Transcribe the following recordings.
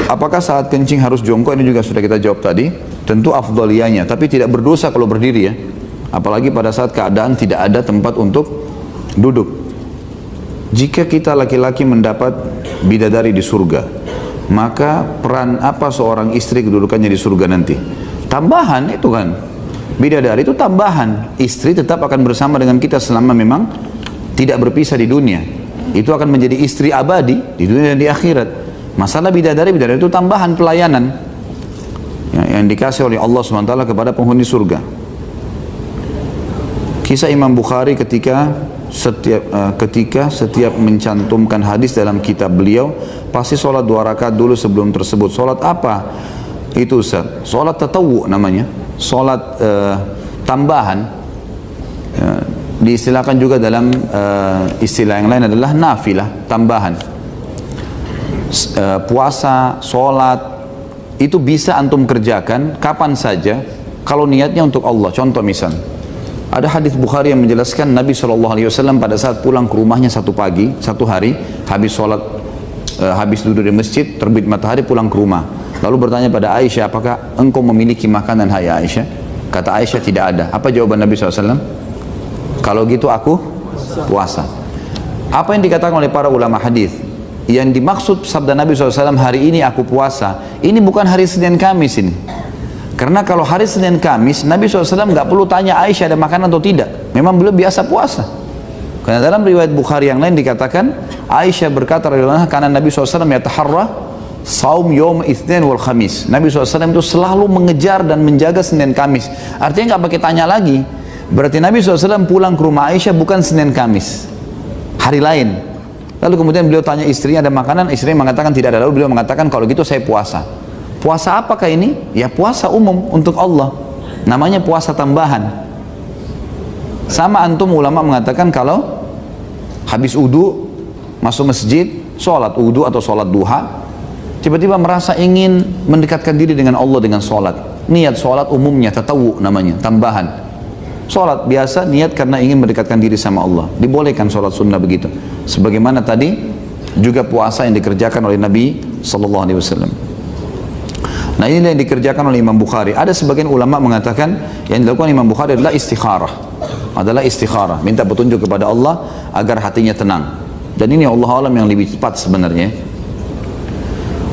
Apakah saat kencing harus jongkok? Ini juga sudah kita jawab tadi. Tentu afdaliyanya, tapi tidak berdosa kalau berdiri ya. Apalagi pada saat keadaan tidak ada tempat untuk duduk. Jika kita laki-laki mendapat bidadari di surga, maka peran apa seorang istri kedudukannya di surga nanti? Tambahan itu kan. Bidadari itu tambahan. Istri tetap akan bersama dengan kita selama memang tidak berpisah di dunia. Itu akan menjadi istri abadi di dunia dan di akhirat. Masalah bidadari itu tambahan pelayanan yang dikasih oleh Allah SWT kepada penghuni surga. Kisah Imam Bukhari ketika setiap mencantumkan hadis dalam kitab beliau, pasti sholat 2 rakaat dulu sebelum tersebut. Sholat apa itu Ustaz? Sholat tatawu namanya, sholat tambahan. Diistilahkan juga dalam istilah yang lain adalah nafilah, tambahan. Puasa, sholat, itu bisa antum kerjakan kapan saja kalau niatnya untuk Allah. Contoh misal, ada hadis Bukhari yang menjelaskan Nabi SAW pada saat pulang ke rumahnya satu pagi, satu hari, habis sholat, habis duduk di masjid, terbit matahari, pulang ke rumah. Lalu bertanya pada Aisyah, apakah engkau memiliki makanan, hai Aisyah? Kata Aisyah, tidak ada. Apa jawaban Nabi SAW? Kalau gitu aku puasa. Apa yang dikatakan oleh para ulama hadis? Yang dimaksud sabda Nabi SAW, hari ini aku puasa, ini bukan hari Senin Kamis ini. Karena kalau hari Senin Kamis, Nabi SAW nggak perlu tanya Aisyah ada makanan atau tidak. Memang beliau biasa puasa. Karena dalam riwayat Bukhari yang lain dikatakan, Aisyah berkata, karena Nabi SAW yataharra saum yom itsnin wal khamis. Nabi SAW itu selalu mengejar dan menjaga Senin Kamis. Artinya nggak pakai tanya lagi. Berarti Nabi SAW pulang ke rumah Aisyah bukan Senin Kamis, hari lain. Lalu kemudian beliau tanya istrinya ada makanan, istrinya mengatakan tidak ada. Lalu beliau mengatakan kalau gitu saya puasa. Puasa apakah ini? Ya puasa umum untuk Allah. Namanya puasa tambahan. Sama antum ulama mengatakan kalau habis wudu masuk masjid, sholat wudu atau sholat duha, tiba-tiba merasa ingin mendekatkan diri dengan Allah dengan sholat. Niat sholat umumnya tatawu namanya, tambahan. Sholat biasa niat karena ingin mendekatkan diri sama Allah. Dibolehkan sholat sunnah begitu. Sebagaimana tadi juga puasa yang dikerjakan oleh Nabi SAW. Nah ini yang dikerjakan oleh Imam Bukhari. Ada sebagian ulama mengatakan yang dilakukan Imam Bukhari adalah istikharah. Adalah istikharah. Minta petunjuk kepada Allah agar hatinya tenang. Dan ini Allah alam yang lebih tepat sebenarnya.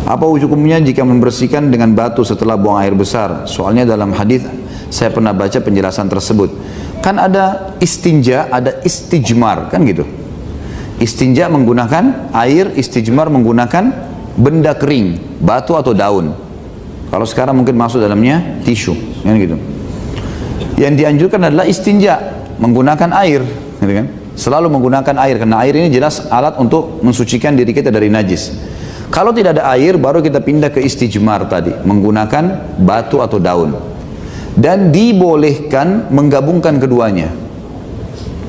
Apa hukumnya jika membersihkan dengan batu setelah buang air besar? Soalnya dalam hadis saya pernah baca penjelasan tersebut. Kan ada istinja, ada istijmar, kan gitu. Istinja menggunakan air, istijmar menggunakan benda kering, batu atau daun. Kalau sekarang mungkin masuk dalamnya tisu, kan gitu. Yang dianjurkan adalah istinja, menggunakan air, gitu kan. Selalu menggunakan air, karena air ini jelas alat untuk mensucikan diri kita dari najis. Kalau tidak ada air, baru kita pindah ke istijmar tadi, menggunakan batu atau daun. Dan dibolehkan menggabungkan keduanya.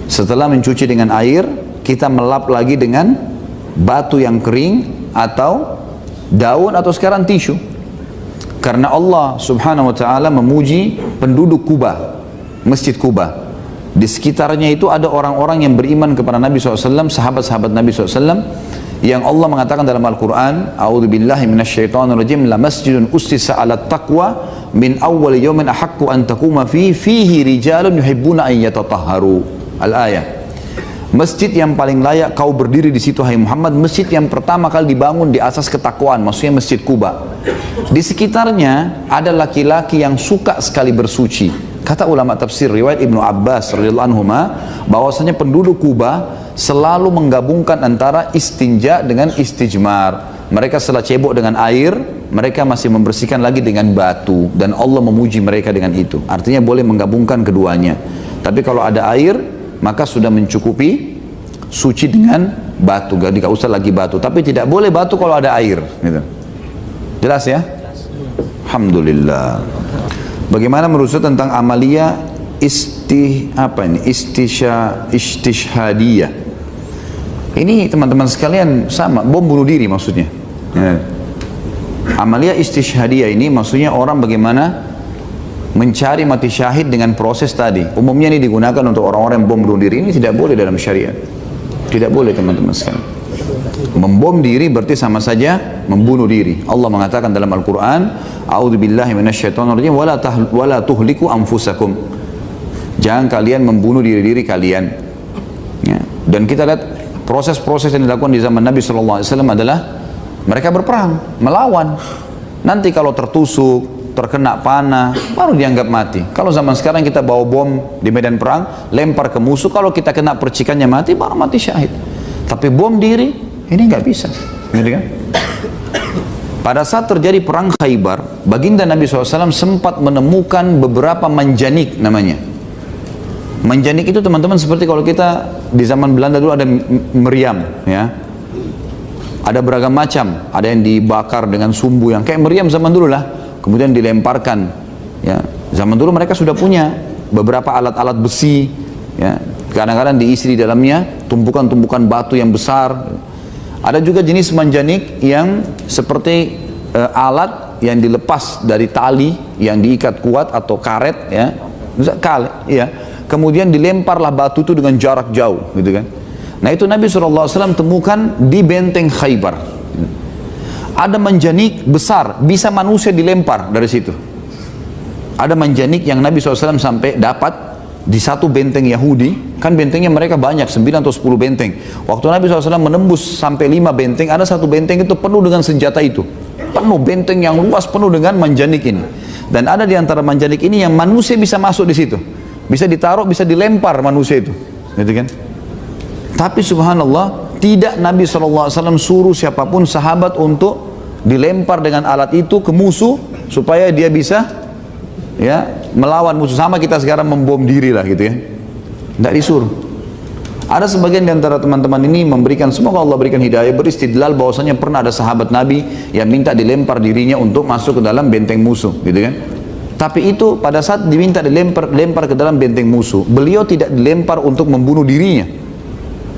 Setelah mencuci dengan air, kita melap lagi dengan batu yang kering atau daun atau sekarang tisu. Karena Allah Subhanahu wa taala memuji penduduk Kuba, Masjid Kuba. Di sekitarnya itu ada orang-orang yang beriman kepada Nabi SAW, sahabat-sahabat Nabi SAW, yang Allah mengatakan dalam Al-Quran, A'udzubillahi minasyaitonirrajim, la masjidun ussisa 'alat taqwa min awwal yawmin ahaqqu an taquma fihi rijalun yuhibbuna an yatatahharu. Al-ayah. Masjid yang paling layak kau berdiri di situ hai Muhammad, masjid yang pertama kali dibangun di asas ketakwaan, maksudnya Masjid Kuba. Di sekitarnya ada laki-laki yang suka sekali bersuci. Kata ulama tafsir riwayat Ibnu Abbas radhiyallahu anhuma, bahwasanya penduduk Kuba selalu menggabungkan antara istinja dengan istijmar. Mereka setelah cebok dengan air, mereka masih membersihkan lagi dengan batu, dan Allah memuji mereka dengan itu. Artinya boleh menggabungkan keduanya. Tapi kalau ada air, maka sudah mencukupi suci dengan batu, tidak usah lagi batu. Tapi tidak boleh batu kalau ada air, gitu. Jelas ya? Alhamdulillah. Bagaimana menurut Ustaz tentang amalia istishhadiyah? Ini teman-teman sekalian sama, bom bunuh diri maksudnya. Ya. Amalia istishhadiyah ini maksudnya orang bagaimana mencari mati syahid dengan proses tadi. Umumnya ini digunakan untuk orang-orang yang bom bunuh diri. Ini tidak boleh dalam syariat. Tidak boleh teman-teman sekalian. Membom diri berarti sama saja membunuh diri. Allah mengatakan dalam Al-Quran, A'udzubillahi minasyaitonirrajim, wala tuhliku anfusakum. Jangan kalian membunuh diri-diri kalian. Ya. Dan kita lihat proses-proses yang dilakukan di zaman Nabi SAW adalah mereka berperang, melawan. Nanti kalau tertusuk, terkena panah, baru dianggap mati. Kalau zaman sekarang kita bawa bom di medan perang, lempar ke musuh, kalau kita kena percikannya mati, baru mati syahid. Tapi bom diri, ini nggak bisa. Gitu kan? Pada saat terjadi perang Khaybar, baginda Nabi SAW sempat menemukan beberapa manjanik namanya. Manjanik itu teman-teman seperti kalau kita di zaman Belanda dulu ada meriam, ya. Ada beragam macam, ada yang dibakar dengan sumbu yang kayak meriam zaman dulu lah, kemudian dilemparkan. Ya, zaman dulu mereka sudah punya beberapa alat-alat besi, ya. Kadang-kadang diisi di dalamnya tumpukan-tumpukan batu yang besar. Ada juga jenis manjanik yang seperti alat yang dilepas dari tali yang diikat kuat atau karet, ya, ya. Kemudian dilemparlah batu itu dengan jarak jauh, gitu kan. Nah itu Nabi SAW temukan di benteng Khaybar. Ada manjanik besar, bisa manusia dilempar dari situ. Ada manjanik yang Nabi SAW sampai dapat di satu benteng Yahudi. Kan bentengnya mereka banyak, 9 atau 10 benteng. Waktu Nabi SAW menembus sampai 5 benteng, ada satu benteng itu penuh dengan senjata itu. Penuh, benteng yang luas penuh dengan manjanik ini. Dan ada di antara manjanik ini yang manusia bisa masuk di situ. Bisa ditaruh, bisa dilempar manusia itu. Gitu kan? Tapi subhanallah, tidak Nabi SAW suruh siapapun sahabat untuk dilempar dengan alat itu ke musuh supaya dia bisa, ya, melawan musuh. Sama kita sekarang membom diri lah gitu ya. Tidak disuruh. Ada sebagian di antara teman-teman ini memberikan, semoga Allah berikan hidayah, beristidlal bahwasanya pernah ada sahabat Nabi yang minta dilempar dirinya untuk masuk ke dalam benteng musuh, gitu kan. Tapi itu pada saat diminta dilempar ke dalam benteng musuh, beliau tidak dilempar untuk membunuh dirinya.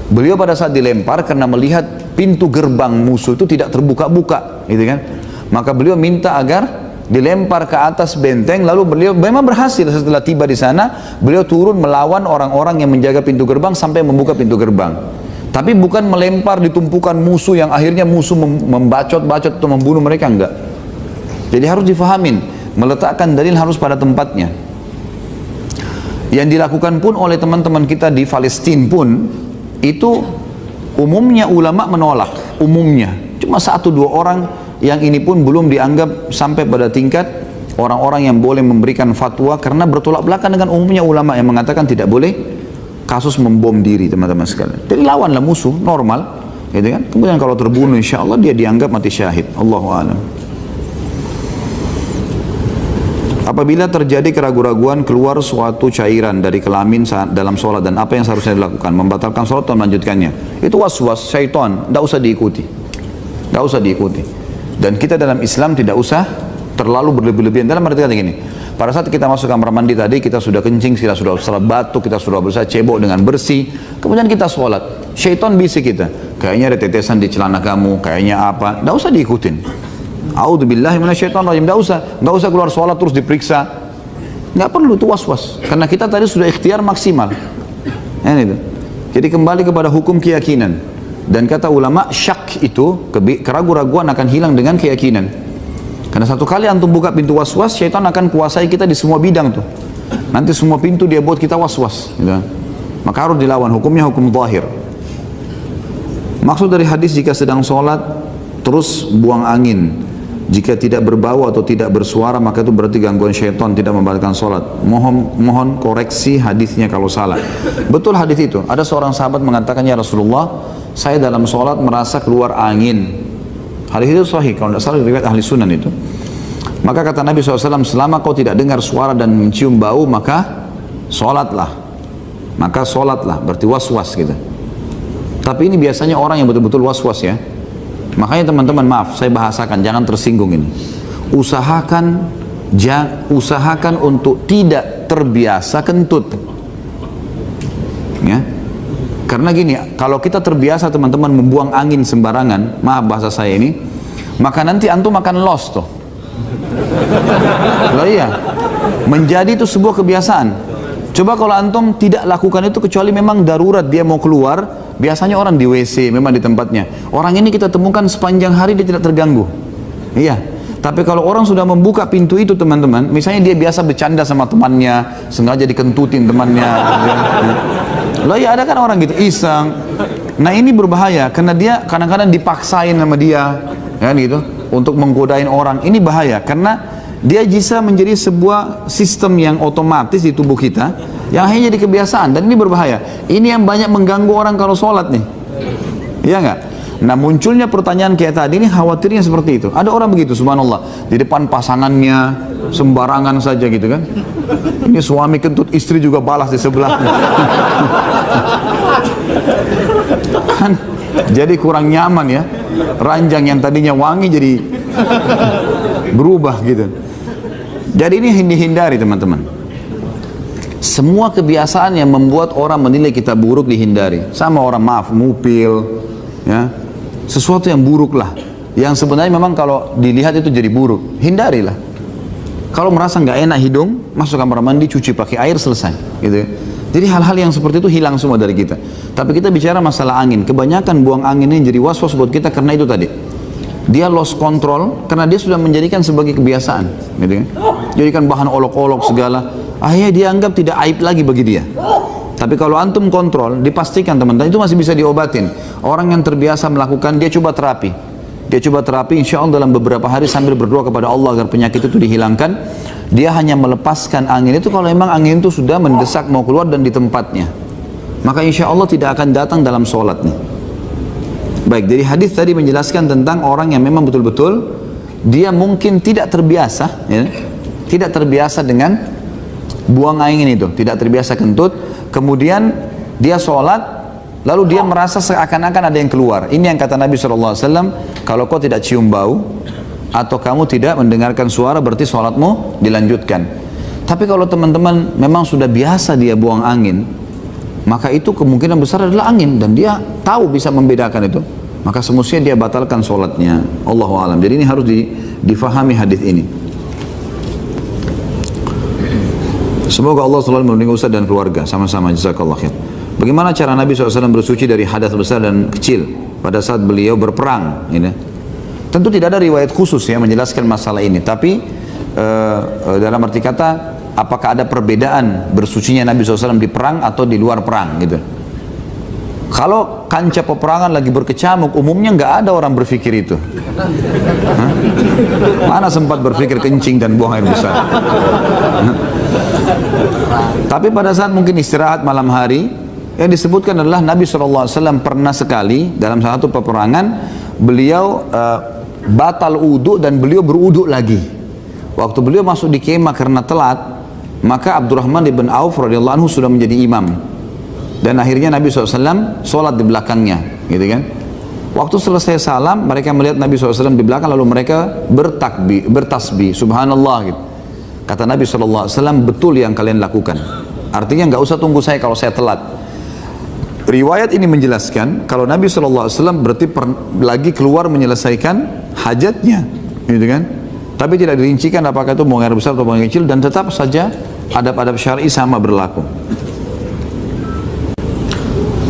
Beliau pada saat dilempar karena melihat pintu gerbang musuh itu tidak terbuka-buka, gitu kan. Maka beliau minta agar dilempar ke atas benteng, lalu beliau memang berhasil. Setelah tiba di sana, beliau turun melawan orang-orang yang menjaga pintu gerbang sampai membuka pintu gerbang. Tapi bukan melempar di tumpukan musuh yang akhirnya musuh membacot-bacot atau membunuh mereka, enggak. Jadi harus difahamin, meletakkan dalil harus pada tempatnya. Yang dilakukan pun oleh teman-teman kita di Palestina pun, itu umumnya ulama menolak, umumnya. Cuma 1-2 orang yang ini pun belum dianggap sampai pada tingkat orang-orang yang boleh memberikan fatwa, karena bertolak belakang dengan umumnya ulama yang mengatakan tidak boleh kasus membom diri, teman-teman sekalian. Jadi lawanlah musuh, normal, gitu kan. Kemudian kalau terbunuh insya Allah dia dianggap mati syahid. Allahu a'lam. Apabila terjadi keraguan-raguan keluar suatu cairan dari kelamin saat dalam sholat, dan apa yang seharusnya dilakukan? Membatalkan sholat atau melanjutkannya? Itu was-was, syaitan, tidak usah diikuti. Tidak usah diikuti. Dan kita dalam Islam tidak usah terlalu berlebih-lebihan. Dalam arti kata gini, pada saat kita masuk kamar mandi tadi, kita sudah kencing, kita sudah salat batuk, kita sudah berusaha cebok dengan bersih, kemudian kita sholat. Syaitan bisik kita, kayaknya ada tetesan di celana kamu, kayaknya apa, tidak usah diikutin. A'udzubillahi minasyaitonirrajim. Nggak usah keluar sholat terus diperiksa. Nggak perlu, itu was-was. Karena kita tadi sudah ikhtiar maksimal. Itu. Jadi kembali kepada hukum keyakinan. Dan kata ulama, syak itu, keraguan-raguan akan hilang dengan keyakinan. Karena satu kali antum buka pintu was-was, syaitan akan kuasai kita di semua bidang tuh. Nanti semua pintu dia buat kita was-was. Gitu. Maka harus dilawan, hukumnya hukum zahir. Maksud dari hadis, jika sedang sholat terus buang angin, jika tidak berbau atau tidak bersuara, maka itu berarti gangguan syaitan, tidak membatalkan sholat. Mohon koreksi hadisnya kalau salah. Betul hadis itu. Ada seorang sahabat mengatakan, ya Rasulullah, saya dalam sholat merasa keluar angin. Hadis itu sahih, kalau tidak salah riwayat ahli sunan itu. Maka kata Nabi SAW, selama kau tidak dengar suara dan mencium bau, maka sholatlah. Maka sholatlah, berarti was-was gitu. Tapi ini biasanya orang yang betul-betul was-was ya. Makanya teman-teman, maaf saya bahasakan, jangan tersinggung ini. Usahakan untuk tidak terbiasa kentut. Ya. Karena gini, kalau kita terbiasa teman-teman membuang angin sembarangan, maaf bahasa saya ini, maka nanti antum akan lost tuh. Loh iya, menjadi itu sebuah kebiasaan. Coba kalau antum tidak lakukan itu kecuali memang darurat dia mau keluar, Biasanya orang di WC, memang di tempatnya. Orang ini kita temukan sepanjang hari dia tidak terganggu. Iya. Tapi kalau orang sudah membuka pintu itu teman-teman, misalnya dia biasa bercanda sama temannya, sengaja dikentutin temannya. Loh ya ada kan orang gitu, iseng. Nah ini berbahaya, karena dia kadang-kadang dipaksain sama dia, kan gitu, untuk menggodain orang. Ini bahaya, karena dia bisa menjadi sebuah sistem yang otomatis di tubuh kita, yang hanya jadi kebiasaan, dan ini berbahaya. Ini yang banyak mengganggu orang kalau sholat nih, iya nggak? Nah munculnya pertanyaan kayak tadi ini khawatirnya seperti itu. Ada orang begitu, subhanallah, di depan pasangannya sembarangan saja gitu kan. Ini suami kentut, istri juga balas di sebelahnya. Kan jadi kurang nyaman ya. Ranjang yang tadinya wangi jadi berubah gitu. Jadi ini dihindari teman-teman. Semua kebiasaan yang membuat orang menilai kita buruk dihindari. Sama orang maaf, ngupil, ya, sesuatu yang buruk lah, yang sebenarnya memang kalau dilihat itu jadi buruk, hindarilah. Kalau merasa nggak enak hidung, masuk kamar mandi, cuci pakai air, selesai gitu ya. Jadi hal-hal yang seperti itu hilang semua dari kita. Tapi kita bicara masalah angin, kebanyakan buang angin ini jadi was-was buat kita karena itu tadi, dia lost control karena dia sudah menjadikan sebagai kebiasaan gitu ya. Jadikan bahan olok-olok segala, akhirnya dia anggap tidak aib lagi bagi dia. Tapi kalau antum kontrol, dipastikan teman-teman itu masih bisa diobatin. Orang yang terbiasa melakukan, dia coba terapi. Dia coba terapi, insya Allah dalam beberapa hari sambil berdoa kepada Allah agar penyakit itu dihilangkan. Dia hanya melepaskan angin itu kalau memang angin itu sudah mendesak mau keluar dan di tempatnya. Maka insya Allah tidak akan datang dalam sholatnya. Baik, dari hadis tadi menjelaskan tentang orang yang memang betul-betul dia mungkin tidak terbiasa, ya, tidak terbiasa dengan buang angin itu, tidak terbiasa kentut. Kemudian dia sholat, lalu dia merasa seakan-akan ada yang keluar. Ini yang kata Nabi SAW, kalau kau tidak cium bau, atau kamu tidak mendengarkan suara, berarti sholatmu dilanjutkan. Tapi kalau teman-teman memang sudah biasa dia buang angin, maka itu kemungkinan besar adalah angin, dan dia tahu bisa membedakan itu, maka semestinya dia batalkan sholatnya. Allahu a'lam. Jadi ini harus difahami hadis ini. Semoga Allah selalu melindungi Ustaz dan keluarga. Sama-sama, jazakallah khair. Bagaimana cara Nabi SAW bersuci dari hadas besar dan kecil pada saat beliau berperang? Ini tentu tidak ada riwayat khusus ya menjelaskan masalah ini. Tapi dalam arti kata, apakah ada perbedaan bersucinya Nabi SAW di perang atau di luar perang gitu? Kalau kancah peperangan lagi berkecamuk, umumnya nggak ada orang berpikir itu. Hah? Mana sempat berpikir kencing dan buang air besar? Tapi pada saat mungkin istirahat malam hari, yang disebutkan adalah Nabi SAW pernah sekali dalam satu peperangan, beliau batal uduk dan beliau beruduk lagi. Waktu beliau masuk di kemah karena telat, maka Abdurrahman ibn Auf radhiyallahu anhu sudah menjadi imam. Dan akhirnya Nabi SAW sholat di belakangnya, gitu kan? Waktu selesai salam, mereka melihat Nabi SAW di belakang, lalu mereka bertasbih, subhanallah gitu. Kata Nabi SAW, betul yang kalian lakukan. Artinya nggak usah tunggu saya kalau saya telat. Riwayat ini menjelaskan kalau Nabi SAW berarti lagi keluar menyelesaikan hajatnya, gitu kan? Tapi tidak dirincikan apakah itu buang air besar atau buang air kecil, dan tetap saja adab-adab syar'i sama berlaku.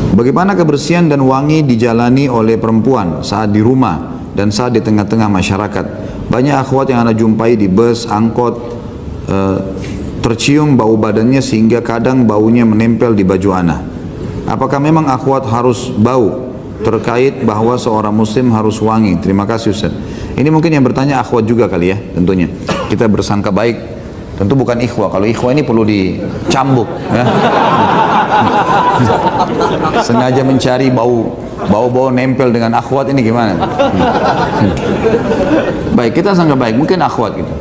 Bagaimana kebersihan dan wangi dijalani oleh perempuan saat di rumah dan saat di tengah-tengah masyarakat? Banyak akhwat yang anda jumpai di bus, angkot, tercium bau badannya sehingga kadang baunya menempel di baju ana. Apakah memang akhwat harus bau terkait bahwa seorang muslim harus wangi? Terima kasih Ustaz. Ini mungkin yang bertanya akhwat juga kali ya, tentunya. Kita bersangka baik, tentu bukan ikhwah. Kalau ikhwah ini perlu dicambuk ya. Sengaja mencari bau nempel dengan akhwat ini gimana? Baik, kita sangka baik, mungkin akhwat gitu.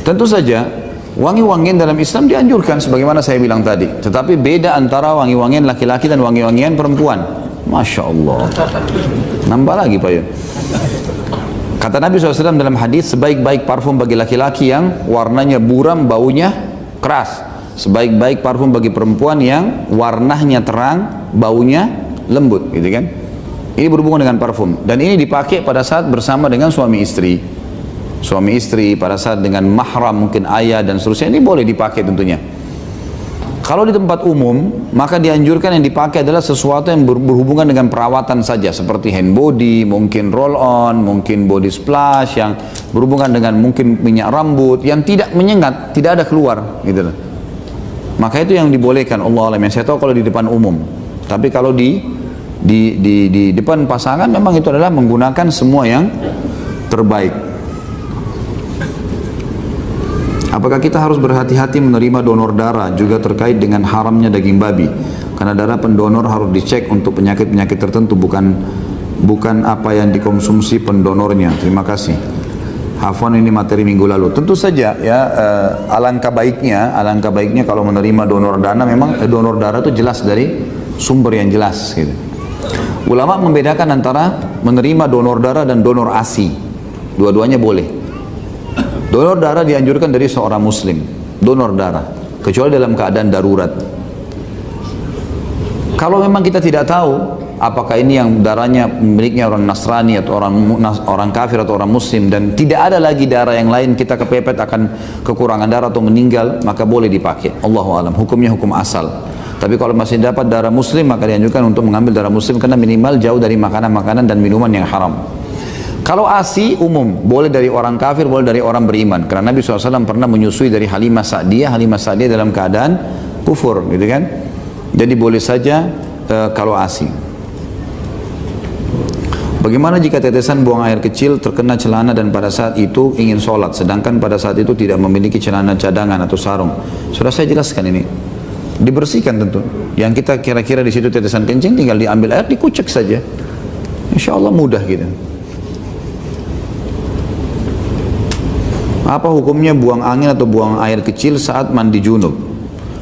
Tentu saja wangi-wangian dalam Islam dianjurkan sebagaimana saya bilang tadi. Tetapi beda antara wangi-wangian laki-laki dan wangi-wangian perempuan. Masya Allah. Nambah lagi Pak ya. Kata Nabi SAW dalam hadis, sebaik-baik parfum bagi laki-laki yang warnanya buram, baunya keras. Sebaik-baik parfum bagi perempuan yang warnanya terang, baunya lembut, gitu kan? Ini berhubungan dengan parfum, dan ini dipakai pada saat bersama dengan suami istri. Suami istri pada saat dengan mahram, mungkin ayah dan seterusnya, ini boleh dipakai tentunya. Kalau di tempat umum, maka dianjurkan yang dipakai adalah sesuatu yang berhubungan dengan perawatan saja, seperti hand body, mungkin roll on, mungkin body splash, yang berhubungan dengan mungkin minyak rambut, yang tidak menyengat, tidak ada keluar, gitu loh. Maka itu yang dibolehkan, Allah alam, yang saya tahu kalau di depan umum. Tapi kalau di depan pasangan, memang itu adalah menggunakan semua yang terbaik. Apakah kita harus berhati-hati menerima donor darah juga terkait dengan haramnya daging babi? Karena darah pendonor harus dicek untuk penyakit-penyakit tertentu, bukan apa yang dikonsumsi pendonornya. Terima kasih. Hafwan, ini materi minggu lalu. Tentu saja ya, alangkah baiknya kalau menerima donor darah, memang donor darah itu jelas dari sumber yang jelas gitu. Ulama membedakan antara menerima donor darah dan donor ASI. Dua-duanya boleh. Donor darah dianjurkan dari seorang muslim, donor darah, kecuali dalam keadaan darurat. Kalau memang kita tidak tahu apakah ini yang darahnya miliknya orang Nasrani atau orang kafir atau orang muslim, dan tidak ada lagi darah yang lain, kita kepepet akan kekurangan darah atau meninggal, maka boleh dipakai. Allahu alam, hukumnya hukum asal. Tapi kalau masih dapat darah muslim, maka dianjurkan untuk mengambil darah muslim, karena minimal jauh dari makanan-makanan dan minuman yang haram. Kalau ASI umum, boleh dari orang kafir, boleh dari orang beriman. Karena Nabi SAW pernah menyusui dari Halimah Sa'diyah dalam keadaan kufur, gitu kan? Jadi boleh saja kalau ASI. Bagaimana jika tetesan buang air kecil terkena celana dan pada saat itu ingin sholat, sedangkan pada saat itu tidak memiliki celana cadangan atau sarung? Sudah saya jelaskan ini. Dibersihkan tentu. Yang kita kira-kira di situ tetesan kencing, tinggal diambil air, dikucek saja. Insya Allah mudah gitu. Apa hukumnya buang angin atau buang air kecil saat mandi junub?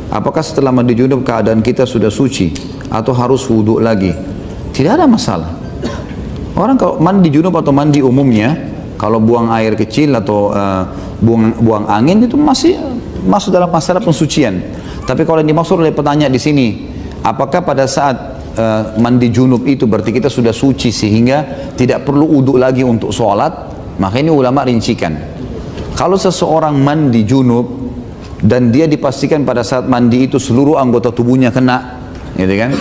Apakah setelah mandi junub keadaan kita sudah suci atau harus wudhu lagi? Tidak ada masalah. Orang kalau mandi junub atau mandi umumnya, kalau buang air kecil atau buang angin itu masih masuk dalam masalah pensucian. Tapi kalau yang dimaksud oleh petanya di sini, apakah pada saat mandi junub itu berarti kita sudah suci sehingga tidak perlu wudhu lagi untuk sholat? Maka ini ulama rincikan. Kalau seseorang mandi junub dan dia dipastikan pada saat mandi itu seluruh anggota tubuhnya kena, gitu kan?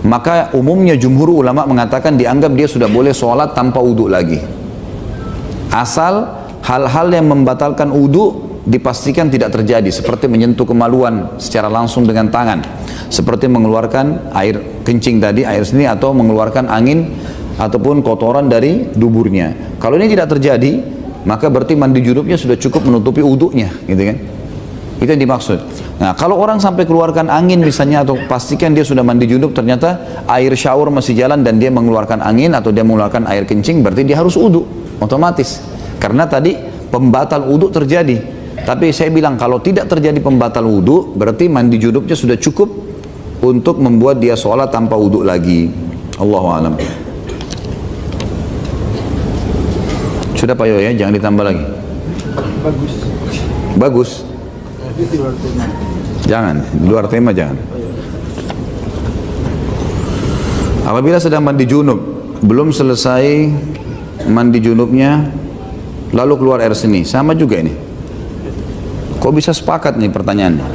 Maka umumnya jumhur ulama mengatakan dianggap dia sudah boleh sholat tanpa wudhu lagi. Asal hal-hal yang membatalkan wudhu dipastikan tidak terjadi, seperti menyentuh kemaluan secara langsung dengan tangan, seperti mengeluarkan air kencing tadi, air seni, atau mengeluarkan angin ataupun kotoran dari duburnya. Kalau ini tidak terjadi, maka berarti mandi junubnya sudah cukup menutupi wudhunya, gitu kan? Itu yang dimaksud. Nah, kalau orang sampai keluarkan angin misalnya, atau pastikan dia sudah mandi junub, ternyata air shower masih jalan dan dia mengeluarkan angin atau dia mengeluarkan air kencing, berarti dia harus wudhu otomatis. Karena tadi pembatal wudhu terjadi. Tapi saya bilang kalau tidak terjadi pembatal wudhu, berarti mandi junubnya sudah cukup untuk membuat dia sholat tanpa wudhu lagi. Allahu a'lam. Sudah Pak Yo ya, jangan ditambah lagi. Bagus. Bagus. Tapi di luar tema. Jangan, di luar tema jangan. Apabila sedang mandi junub, belum selesai mandi junubnya, lalu keluar air seni, sama juga ini. Kok bisa sepakat nih pertanyaannya?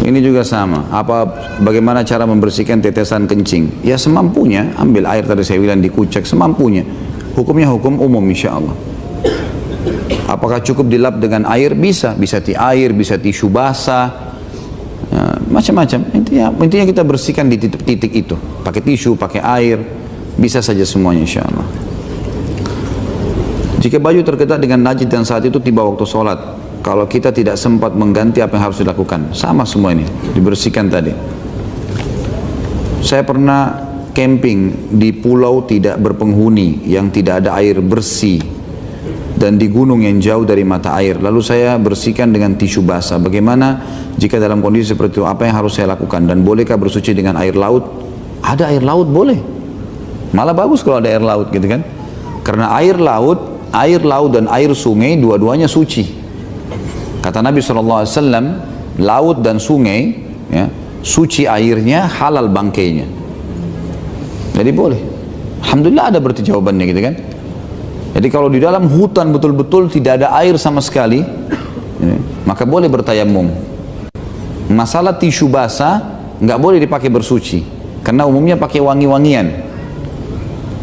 Ini juga sama. Bagaimana cara membersihkan tetesan kencing? Ya semampunya, ambil air tadi saya bilang dikucek semampunya. Hukumnya hukum umum insya Allah. Apakah cukup dilap dengan air? Bisa air, bisa tisu basah, ya, macam-macam. Intinya kita bersihkan di titik-titik itu. Pakai tisu, pakai air, bisa saja semuanya insya Allah. Jika baju terketat dengan najis dan saat itu tiba waktu sholat, kalau kita tidak sempat mengganti, apa yang harus dilakukan? Sama semua ini, dibersihkan tadi. Saya pernah camping di pulau tidak berpenghuni yang tidak ada air bersih dan di gunung yang jauh dari mata air. Lalu saya bersihkan dengan tisu basah. Bagaimana jika dalam kondisi seperti itu? Apa yang harus saya lakukan? Dan bolehkah bersuci dengan air laut? Ada air laut boleh. Malah bagus kalau ada air laut, gitu kan? Karena air laut dan air sungai dua-duanya suci. Kata Nabi SAW, laut dan sungai, ya, suci airnya, halal bangkainya. Jadi boleh. Alhamdulillah ada berarti jawabannya, gitu kan? Jadi kalau di dalam hutan betul-betul tidak ada air sama sekali, maka boleh bertayamum. Masalah tisu basah nggak boleh dipakai bersuci, karena umumnya pakai wangi-wangian.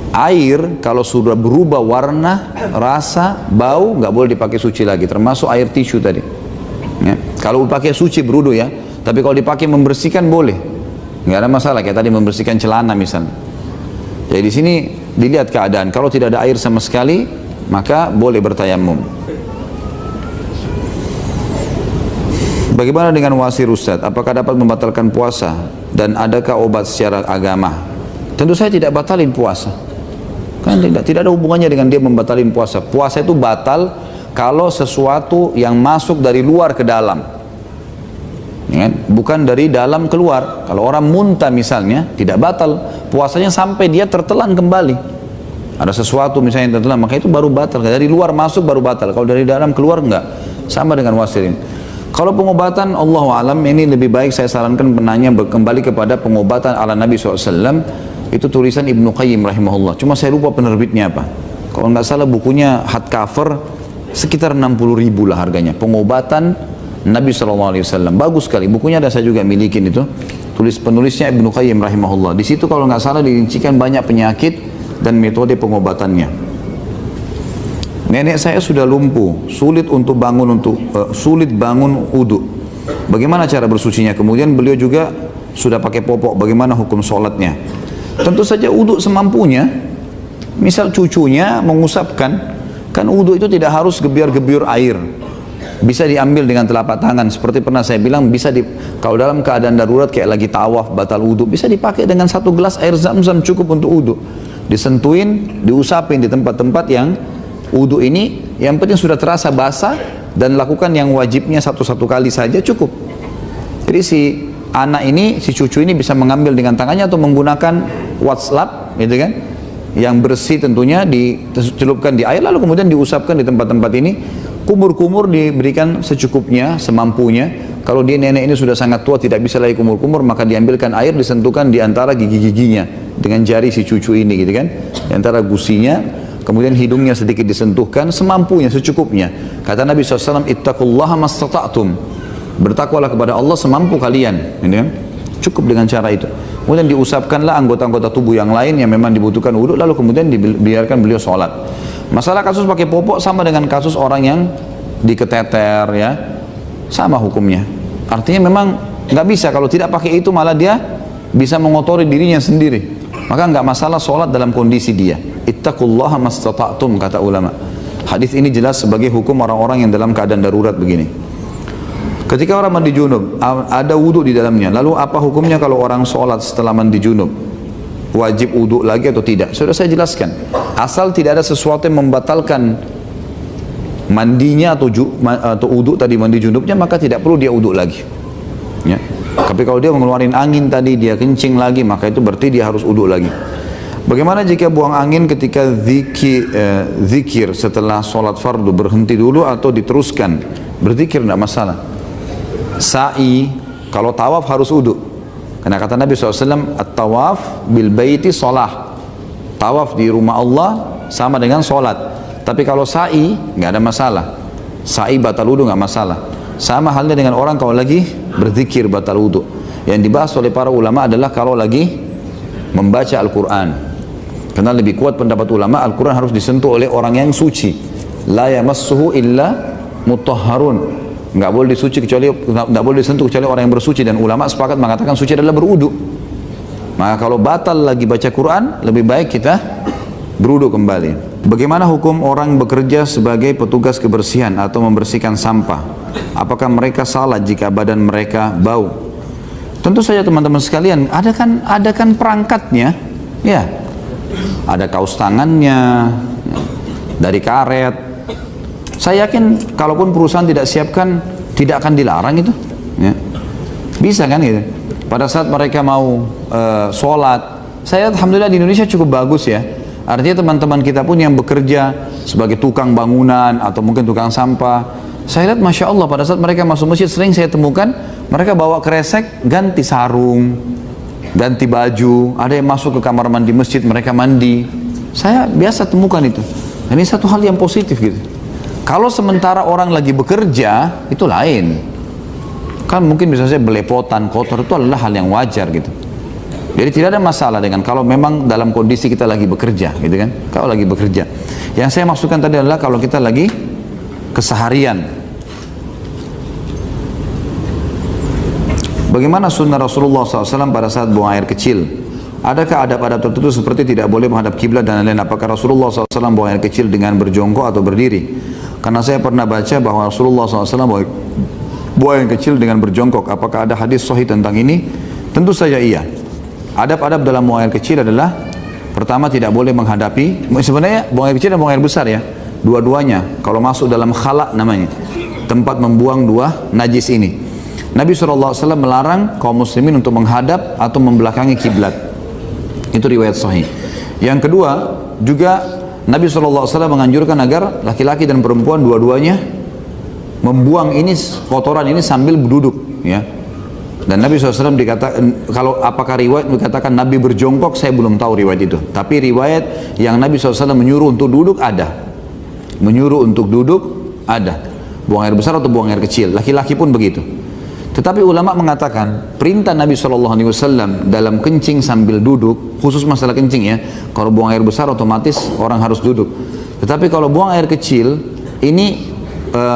Air kalau sudah berubah warna, rasa, bau, nggak boleh dipakai suci lagi, termasuk air tisu tadi. Ya. Kalau pakai suci berudu ya, tapi kalau dipakai membersihkan boleh, nggak ada masalah. Kayak tadi membersihkan celana misalnya. Jadi di sini dilihat keadaan. Kalau tidak ada air sama sekali, maka boleh bertayamum. Bagaimana dengan wasir Ustaz? Apakah dapat membatalkan puasa? Dan adakah obat secara agama? Tentu saya tidak batalin puasa. Kan tidak ada hubungannya dengan dia membatalin puasa. Puasa itu batal kalau sesuatu yang masuk dari luar ke dalam, ya, bukan dari dalam keluar. Kalau orang muntah misalnya, tidak batal puasanya sampai dia tertelan kembali. Ada sesuatu misalnya yang tertelan, maka itu baru batal. Dari luar masuk baru batal. Kalau dari dalam keluar enggak. Sama dengan wasirin. Kalau pengobatan, Allahu a'lam, ini lebih baik saya sarankan penanya kembali kepada pengobatan ala Nabi SAW. Itu tulisan Ibnu Qayyim rahimahullah. Cuma saya lupa penerbitnya apa. Kalau nggak salah bukunya hardcover sekitar 60.000 lah harganya. Pengobatan Nabi SAW. Bagus sekali. Bukunya ada, saya juga milikin itu. Penulisnya Ibnu Qayyim rahimahullah. Di situ kalau nggak salah dirincikan banyak penyakit dan metode pengobatannya. Nenek saya sudah lumpuh, sulit bangun wudu. Bagaimana cara bersucinya? Kemudian beliau juga sudah pakai popok. Bagaimana hukum sholatnya? Tentu saja wudu semampunya. Misal cucunya mengusapkan, kan wudu itu tidak harus gebiar-gebiur air. Bisa diambil dengan telapak tangan. Seperti pernah saya bilang, bisa kalau dalam keadaan darurat kayak lagi tawaf batal wudu, bisa dipakai dengan 1 gelas air zam-zam cukup untuk wudu. Disentuhin, diusapin di tempat-tempat yang wudu ini, yang penting sudah terasa basah, dan lakukan yang wajibnya satu kali saja cukup. Jadi si anak ini, si cucu ini bisa mengambil dengan tangannya atau menggunakan whatsapp, gitu kan, yang bersih tentunya, dicelupkan di air lalu kemudian diusapkan di tempat-tempat ini. Kumur-kumur diberikan secukupnya, semampunya. Kalau dia nenek ini sudah sangat tua, tidak bisa lagi kumur-kumur, maka diambilkan air, disentuhkan di antara gigi-giginya dengan jari si cucu ini, gitu kan, di antara gusinya. Kemudian hidungnya sedikit disentuhkan, semampunya, secukupnya. Kata Nabi SAW, ittaqullaha mastata'tum. Bertakwalah kepada Allah semampu kalian, gitu kan? Cukup dengan cara itu. Kemudian diusapkanlah anggota-anggota tubuh yang lain yang memang dibutuhkan wudu, lalu kemudian dibiarkan beliau sholat. Masalah kasus pakai popok sama dengan kasus orang yang diketeter, ya, sama hukumnya. Artinya memang nggak bisa, kalau tidak pakai itu malah dia bisa mengotori dirinya sendiri. Maka nggak masalah sholat dalam kondisi dia. Ittaqullaha mastata'tum, kata ulama. Hadis ini jelas sebagai hukum orang-orang yang dalam keadaan darurat begini. Ketika orang mandi junub, ada wudu di dalamnya. Lalu apa hukumnya kalau orang sholat setelah mandi junub? Wajib wudu lagi atau tidak? Sudah saya jelaskan. Asal tidak ada sesuatu yang membatalkan mandinya atau wudu tadi, mandi junubnya, maka tidak perlu dia wudu lagi. Ya. Tapi kalau dia mengeluarkan angin tadi, dia kencing lagi, maka itu berarti dia harus wudu lagi. Bagaimana jika buang angin ketika zikir setelah sholat fardu? Berhenti dulu atau diteruskan? Berzikir tidak masalah. Sa'i, kalau tawaf harus wudu. Karena kata Nabi SAW, at-tawaf bil baiti sholah. Tawaf di rumah Allah sama dengan sholat. Tapi kalau sa'i, nggak ada masalah. Sa'i batal wudu nggak masalah. Sama halnya dengan orang kalau lagi berzikir batal wudu. Yang dibahas oleh para ulama adalah kalau lagi membaca Al-Quran. Karena lebih kuat pendapat ulama, Al-Quran harus disentuh oleh orang yang suci. La yamassuhu illa mutahharun. Nggak boleh disentuh kecuali orang yang bersuci, dan ulama sepakat mengatakan suci adalah berwudu. Maka kalau batal lagi baca Quran, lebih baik kita berwudu kembali. Bagaimana hukum orang bekerja sebagai petugas kebersihan atau membersihkan sampah? Apakah mereka salah jika badan mereka bau? Tentu saja teman-teman sekalian, ada kan perangkatnya, ya, ada kaos tangannya dari karet. Saya yakin kalaupun perusahaan tidak siapkan, tidak akan dilarang itu, ya. Bisa kan gitu. Pada saat mereka mau sholat, saya alhamdulillah di Indonesia cukup bagus ya. Artinya teman-teman kita pun yang bekerja sebagai tukang bangunan atau mungkin tukang sampah, saya lihat Masya Allah pada saat mereka masuk masjid sering saya temukan mereka bawa kresek, ganti sarung, ganti baju. Ada yang masuk ke kamar mandi masjid, mereka mandi. Saya biasa temukan itu. Dan ini satu hal yang positif gitu. Kalau sementara orang lagi bekerja, itu lain. Kan mungkin bisa saja belepotan, kotor, itu adalah hal yang wajar gitu. Jadi tidak ada masalah dengan kalau memang dalam kondisi kita lagi bekerja gitu kan. Kalau lagi bekerja. Yang saya maksudkan tadi adalah kalau kita lagi keseharian. Bagaimana sunnah Rasulullah SAW pada saat buang air kecil? Adakah adab-adab tertentu seperti tidak boleh menghadap kiblat dan lain-lain? Apakah Rasulullah SAW buang air kecil dengan berjongkok atau berdiri? Karena saya pernah baca bahwa Rasulullah SAW buang air kecil dengan berjongkok. Apakah ada hadis sahih tentang ini? Tentu saja iya. Adab-adab dalam buang air kecil adalah pertama tidak boleh menghadapi, sebenarnya buang air kecil dan buang air besar ya, dua-duanya. Kalau masuk dalam khala namanya, tempat membuang dua najis ini, Nabi SAW melarang kaum muslimin untuk menghadap atau membelakangi kiblat. Itu riwayat sahih. Yang kedua juga Nabi SAW menganjurkan agar laki-laki dan perempuan dua-duanya membuang ini kotoran ini sambil duduk ya. Dan Nabi SAW dikatakan, kalau apakah riwayat dikatakan Nabi berjongkok, saya belum tahu riwayat itu. Tapi riwayat yang Nabi SAW menyuruh untuk duduk ada. Menyuruh untuk duduk ada. Buang air besar atau buang air kecil. Laki-laki pun begitu. Tetapi ulama mengatakan perintah Nabi SAW dalam kencing sambil duduk, khusus masalah kencing ya. Kalau buang air besar otomatis orang harus duduk. Tetapi kalau buang air kecil, ini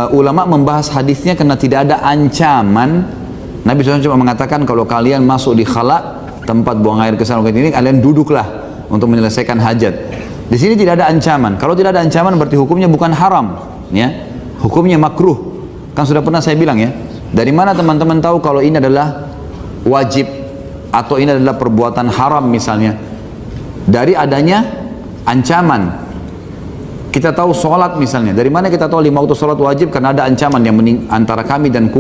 ulama membahas hadisnya karena tidak ada ancaman. Nabi SAW cuma mengatakan kalau kalian masuk di khala, tempat buang air kesal ini, kalian duduklah untuk menyelesaikan hajat. Di sini tidak ada ancaman. Kalau tidak ada ancaman berarti hukumnya bukan haram, ya. Hukumnya makruh. Kan sudah pernah saya bilang ya. Dari mana teman-teman tahu kalau ini adalah wajib atau ini adalah perbuatan haram misalnya? Dari adanya ancaman. Kita tahu sholat misalnya, dari mana kita tahu 5 waktu sholat wajib? Karena ada ancaman yang antara kami dan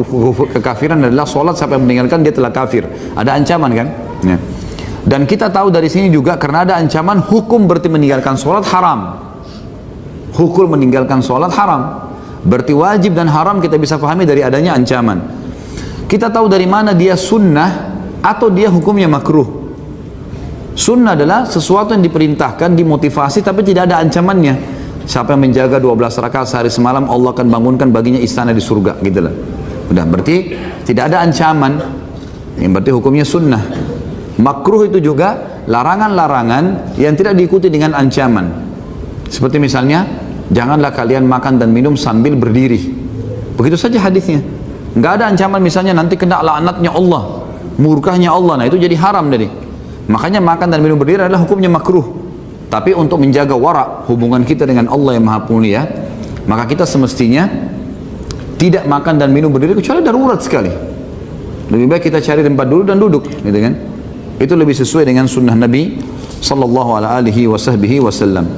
kekafiran adalah sholat sampai meninggalkan dia telah kafir. Ada ancaman kan? Ya. Dan kita tahu dari sini juga karena ada ancaman hukum berarti meninggalkan sholat haram. Hukum meninggalkan sholat haram. Berarti wajib dan haram kita bisa pahami dari adanya ancaman. Kita tahu dari mana dia sunnah atau dia hukumnya makruh. Sunnah adalah sesuatu yang diperintahkan, dimotivasi tapi tidak ada ancamannya. Siapa yang menjaga 12 rakaat sehari semalam, Allah akan bangunkan baginya istana di surga, gitu lah. Udah, berarti tidak ada ancaman. Yang berarti hukumnya sunnah. Makruh itu juga larangan-larangan yang tidak diikuti dengan ancaman. Seperti misalnya, janganlah kalian makan dan minum sambil berdiri. Begitu saja hadisnya. Nggak ada ancaman misalnya nanti kena laknatnya Allah, murkahnya Allah. Nah itu jadi haram tadi. Makanya makan dan minum berdiri adalah hukumnya makruh. Tapi untuk menjaga wara, hubungan kita dengan Allah yang maha mulia, maka kita semestinya tidak makan dan minum berdiri kecuali darurat sekali. Lebih baik kita cari tempat dulu dan duduk, gitu kan? Itu lebih sesuai dengan sunnah Nabi sallallahu alaihi wasallam.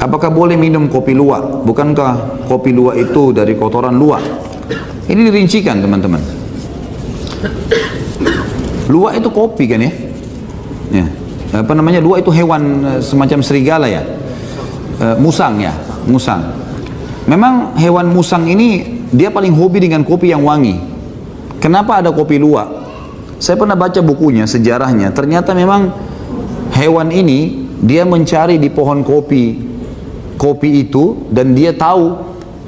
Apakah boleh minum kopi luwak? Bukankah kopi luwak itu dari kotoran luwak? Ini dirincikan teman-teman. Luwak itu kopi kan ya? Ya, apa namanya, luwak itu hewan semacam serigala ya, musang ya, musang. Memang hewan musang ini dia paling hobi dengan kopi yang wangi. Kenapa ada kopi luwak? Saya pernah baca bukunya, sejarahnya. Ternyata memang hewan ini dia mencari di pohon kopi itu, dan dia tahu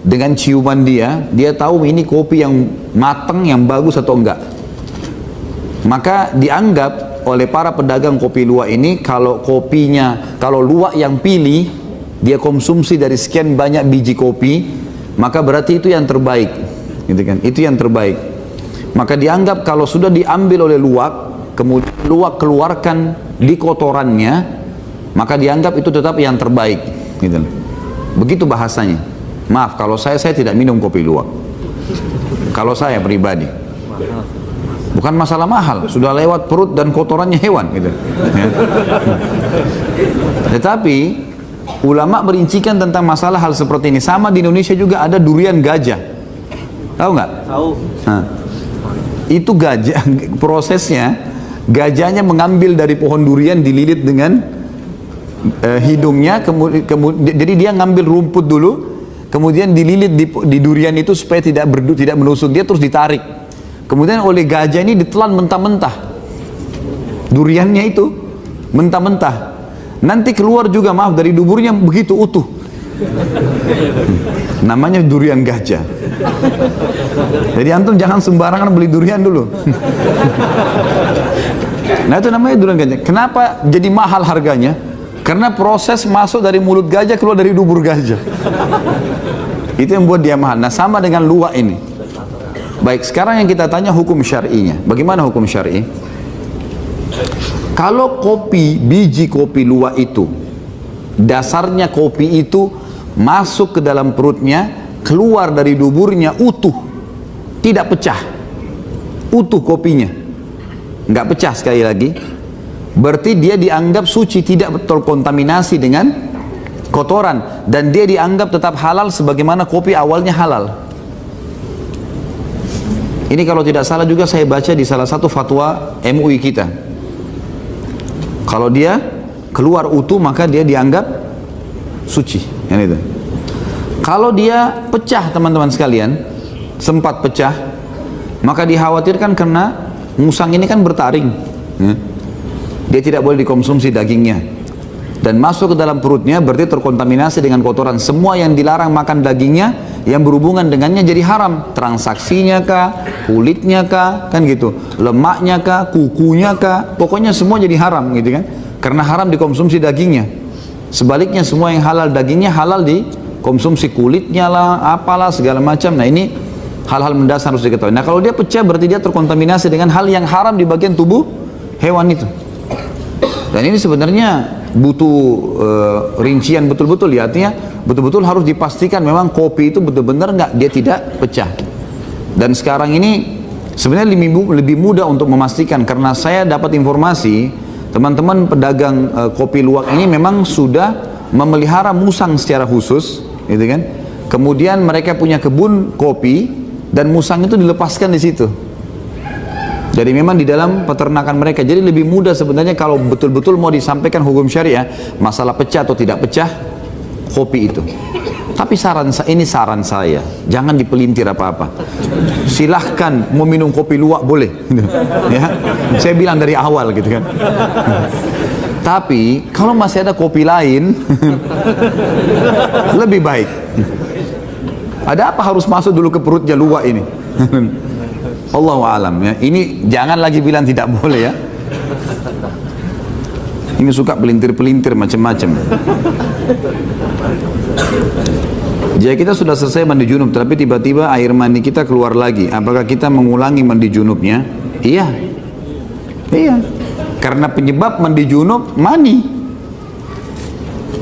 dengan ciuman dia tahu ini kopi yang matang, yang bagus atau enggak. Maka dianggap oleh para pedagang kopi luwak ini, kalau luwak yang pilih, dia konsumsi dari sekian banyak biji kopi, maka berarti itu yang terbaik, gitu kan? Itu yang terbaik. Maka dianggap kalau sudah diambil oleh luwak, kemudian luwak keluarkan di kotorannya, maka dianggap itu tetap yang terbaik, gitu. Begitu bahasanya. Maaf kalau saya tidak minum kopi luwak. Kalau saya pribadi. Bukan masalah mahal, sudah lewat perut dan kotorannya hewan gitu. Ya. Tetapi ulama merincikan tentang masalah hal seperti ini. Sama di Indonesia juga ada durian gajah. Tahu nggak? Tahu. Nah, itu gajah, prosesnya gajahnya mengambil dari pohon durian, dililit dengan hidungnya, jadi dia ngambil rumput dulu, kemudian dililit di durian itu supaya tidak menusuk dia, terus ditarik. Kemudian oleh gajah ini ditelan mentah-mentah. Duriannya itu mentah-mentah. nanti keluar juga, maaf, dari duburnya begitu utuh. Namanya durian gajah. Jadi antum jangan sembarangan beli durian dulu. Nah itu namanya durian gajah. Kenapa jadi mahal harganya? Karena proses masuk dari mulut gajah keluar dari dubur gajah. Itu yang buat dia mahal. Nah sama dengan luwak ini. Baik, sekarang yang kita tanya hukum syar'inya. Bagaimana hukum syar'i? Kalau kopi, biji kopi luwak itu, dasarnya kopi itu masuk ke dalam perutnya, keluar dari duburnya utuh, tidak pecah, utuh kopinya, nggak pecah, sekali lagi, berarti dia dianggap suci, tidak terkontaminasi dengan kotoran, dan dia dianggap tetap halal sebagaimana kopi awalnya halal. Ini kalau tidak salah juga saya baca di salah satu fatwa MUI kita. Kalau dia keluar utuh maka dia dianggap suci. Yang itu. Kalau dia pecah, teman-teman sekalian, sempat pecah, maka dikhawatirkan karena musang ini kan bertaring, dia tidak boleh dikonsumsi dagingnya, dan masuk ke dalam perutnya berarti terkontaminasi dengan kotoran. Semua yang dilarang makan dagingnya, yang berhubungan dengannya jadi haram. Transaksinya kah, kulitnya kah, kan gitu, lemaknya kah, kukunya kah, pokoknya semua jadi haram gitu kan, karena haram dikonsumsi dagingnya. Sebaliknya semua yang halal dagingnya halal dikonsumsi, kulitnya lah, apalah segala macam. Nah ini hal-hal mendasar harus diketahui. Nah kalau dia pecah berarti dia terkontaminasi dengan hal yang haram di bagian tubuh hewan itu. Dan ini sebenarnya butuh rincian betul-betul ya, artinya betul-betul harus dipastikan memang kopi itu betul-benar nggak, dia tidak pecah. Dan sekarang ini sebenarnya lebih mudah untuk memastikan, karena saya dapat informasi teman-teman pedagang kopi luwak ini memang sudah memelihara musang secara khusus, gitu kan? Kemudian mereka punya kebun kopi dan musang itu dilepaskan di situ. Jadi memang di dalam peternakan mereka. Jadi lebih mudah sebenarnya kalau betul-betul mau disampaikan hukum syariah, masalah pecah atau tidak pecah kopi itu. Tapi ini saran saya, jangan dipelintir apa-apa. Silahkan mau minum kopi luwak boleh, ya. Saya bilang dari awal gitu kan. Tapi kalau masih ada kopi lain, lebih baik. Ada apa harus masuk dulu ke perutnya luwak ini? Allahu alam ya. Ini jangan lagi bilang tidak boleh ya. Ini suka pelintir-pelintir macam-macam. Jika kita sudah selesai mandi junub, tapi tiba-tiba air mandi kita keluar lagi, apakah kita mengulangi mandi junubnya? Iya. Iya. Karena penyebab mandi junub mani.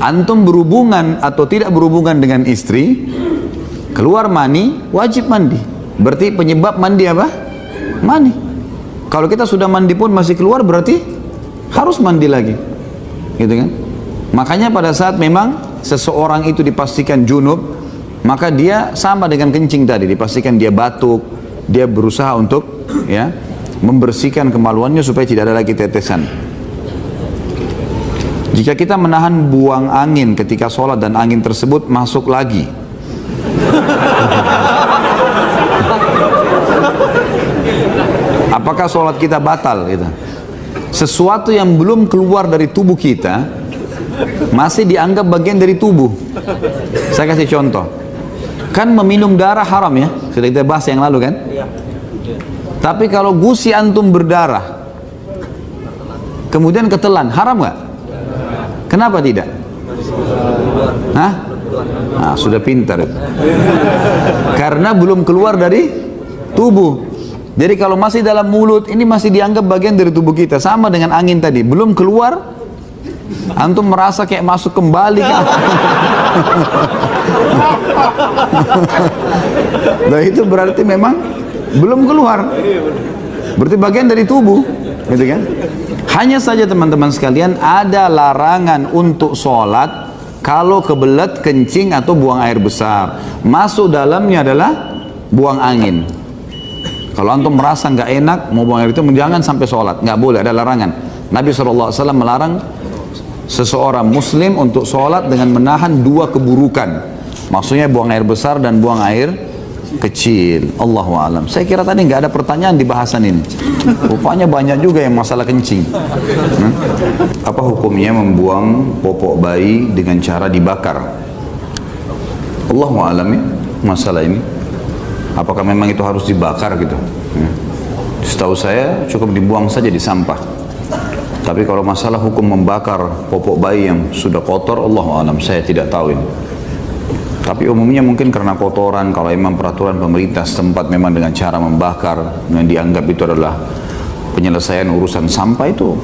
Antum berhubungan atau tidak berhubungan dengan istri, keluar mani, wajib mandi. Berarti penyebab mandi apa? Mani. Kalau kita sudah mandi pun masih keluar, berarti harus mandi lagi. Gitu kan? Makanya pada saat memang seseorang itu dipastikan junub, maka dia sama dengan kencing tadi, dipastikan dia batuk, dia berusaha untuk ya membersihkan kemaluannya supaya tidak ada lagi tetesan. Jika kita menahan buang angin ketika sholat dan angin tersebut masuk lagi, apakah sholat kita batal? Gitu. Sesuatu yang belum keluar dari tubuh kita masih dianggap bagian dari tubuh. Saya kasih contoh. Kan meminum darah haram ya, sudah kita bahas yang lalu kan? Tapi kalau gusi antum berdarah, kemudian ketelan, haram nggak? Kenapa tidak? Hah? Nah, sudah pintar. Karena belum keluar dari tubuh. Jadi kalau masih dalam mulut, ini masih dianggap bagian dari tubuh kita. Sama dengan angin tadi, belum keluar, antum merasa kayak masuk kembali kan? Nah itu berarti memang belum keluar, berarti bagian dari tubuh, gitu kan? Hanya saja teman-teman sekalian, ada larangan untuk sholat kalau kebelet kencing atau buang air besar. Masuk dalamnya adalah buang angin. Kalau antum merasa nggak enak mau buang air itu, jangan sampai sholat, nggak boleh, ada larangan. Nabi SAW melarang seseorang muslim untuk sholat dengan menahan dua keburukan. Maksudnya buang air besar dan buang air Kecil. Allahu a'lam. Saya kira tadi nggak ada pertanyaan di bahasan ini. Rupanya banyak juga yang masalah kencing. Apa hukumnya membuang popok bayi dengan cara dibakar? Allahu a'lam ya masalah ini. Apakah memang itu harus dibakar gitu? Setahu saya cukup dibuang saja di sampah. Tapi kalau masalah hukum membakar popok bayi yang sudah kotor, Allahu a'lam, saya tidak tahu ini. Tapi umumnya mungkin karena kotoran, kalau memang peraturan pemerintah setempat memang dengan cara membakar yang dianggap itu adalah penyelesaian urusan sampah, itu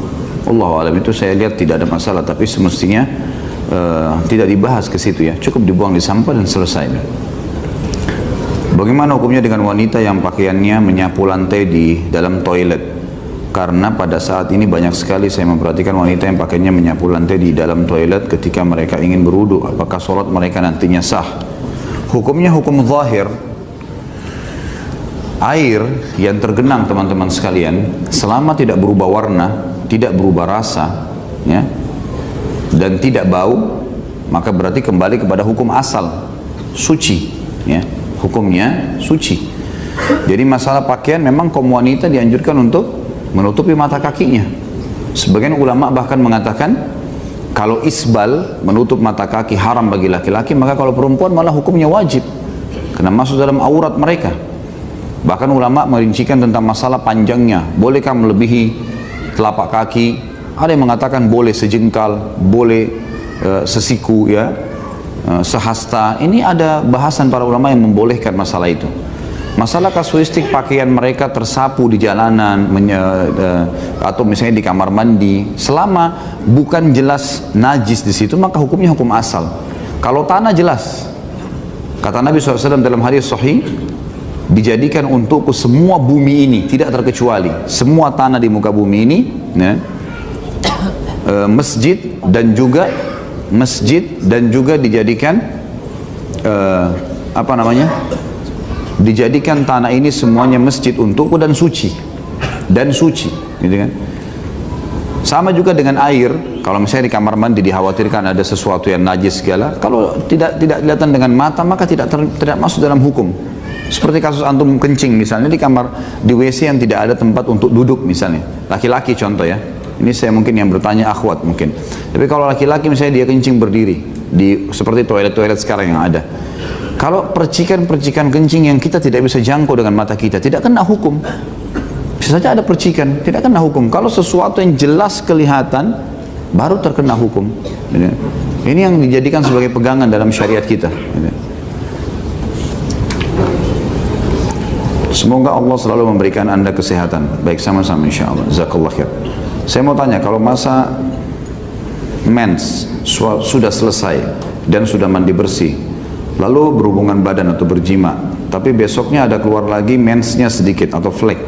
Allahu a'lam, itu saya lihat tidak ada masalah. Tapi semestinya tidak dibahas ke situ ya, cukup dibuang di sampah dan selesai. Bagaimana hukumnya dengan wanita yang pakaiannya menyapu lantai di dalam toilet? Karena pada saat ini banyak sekali saya memperhatikan wanita yang pakaiannya menyapu lantai di dalam toilet ketika mereka ingin berwudu. Apakah sholat mereka nantinya sah? Hukumnya hukum zahir. Air yang tergenang teman-teman sekalian, selama tidak berubah warna, tidak berubah rasa, ya, dan tidak bau, maka berarti kembali kepada hukum asal, suci, ya. Hukumnya suci. Jadi masalah pakaian memang kaum wanita dianjurkan untuk menutupi mata kakinya. Sebagian ulama bahkan mengatakan kalau isbal, menutup mata kaki, haram bagi laki-laki, maka kalau perempuan malah hukumnya wajib karena masuk dalam aurat mereka. Bahkan ulama merincikan tentang masalah panjangnya, bolehkah melebihi telapak kaki? Ada yang mengatakan boleh sejengkal, boleh sesiku, ya, sehasta. Ini ada bahasan para ulama yang membolehkan masalah itu. Masalah kasuistik pakaian mereka tersapu di jalanan atau misalnya di kamar mandi, selama bukan jelas najis di situ, maka hukumnya hukum asal. Kalau tanah jelas, kata Nabi SAW dalam hadis sahih, dijadikan untukku semua bumi ini, tidak terkecuali semua tanah di muka bumi ini, ya, masjid dan juga dijadikan dijadikan tanah ini semuanya masjid untukku dan suci, gitu kan? Sama juga dengan air. Kalau misalnya di kamar mandi dikhawatirkan ada sesuatu yang najis segala, kalau tidak kelihatan dengan mata, maka tidak masuk dalam hukum. Seperti kasus antum kencing misalnya di WC yang tidak ada tempat untuk duduk misalnya, laki-laki contoh ya. Ini saya mungkin yang bertanya akhwat mungkin. Tapi kalau laki-laki misalnya dia kencing berdiri seperti toilet-toilet sekarang yang ada. Kalau percikan-percikan kencing yang kita tidak bisa jangkau dengan mata kita, tidak kena hukum. Bisa saja ada percikan, tidak kena hukum. Kalau sesuatu yang jelas kelihatan, baru terkena hukum. Ini yang dijadikan sebagai pegangan dalam syariat kita. Semoga Allah selalu memberikan Anda kesehatan. Baik, sama-sama insyaAllah. Jazakallah khair. Saya mau tanya, kalau masa mens sudah selesai dan sudah mandi bersih, lalu berhubungan badan atau berjima, tapi besoknya ada keluar lagi mensnya sedikit atau flek,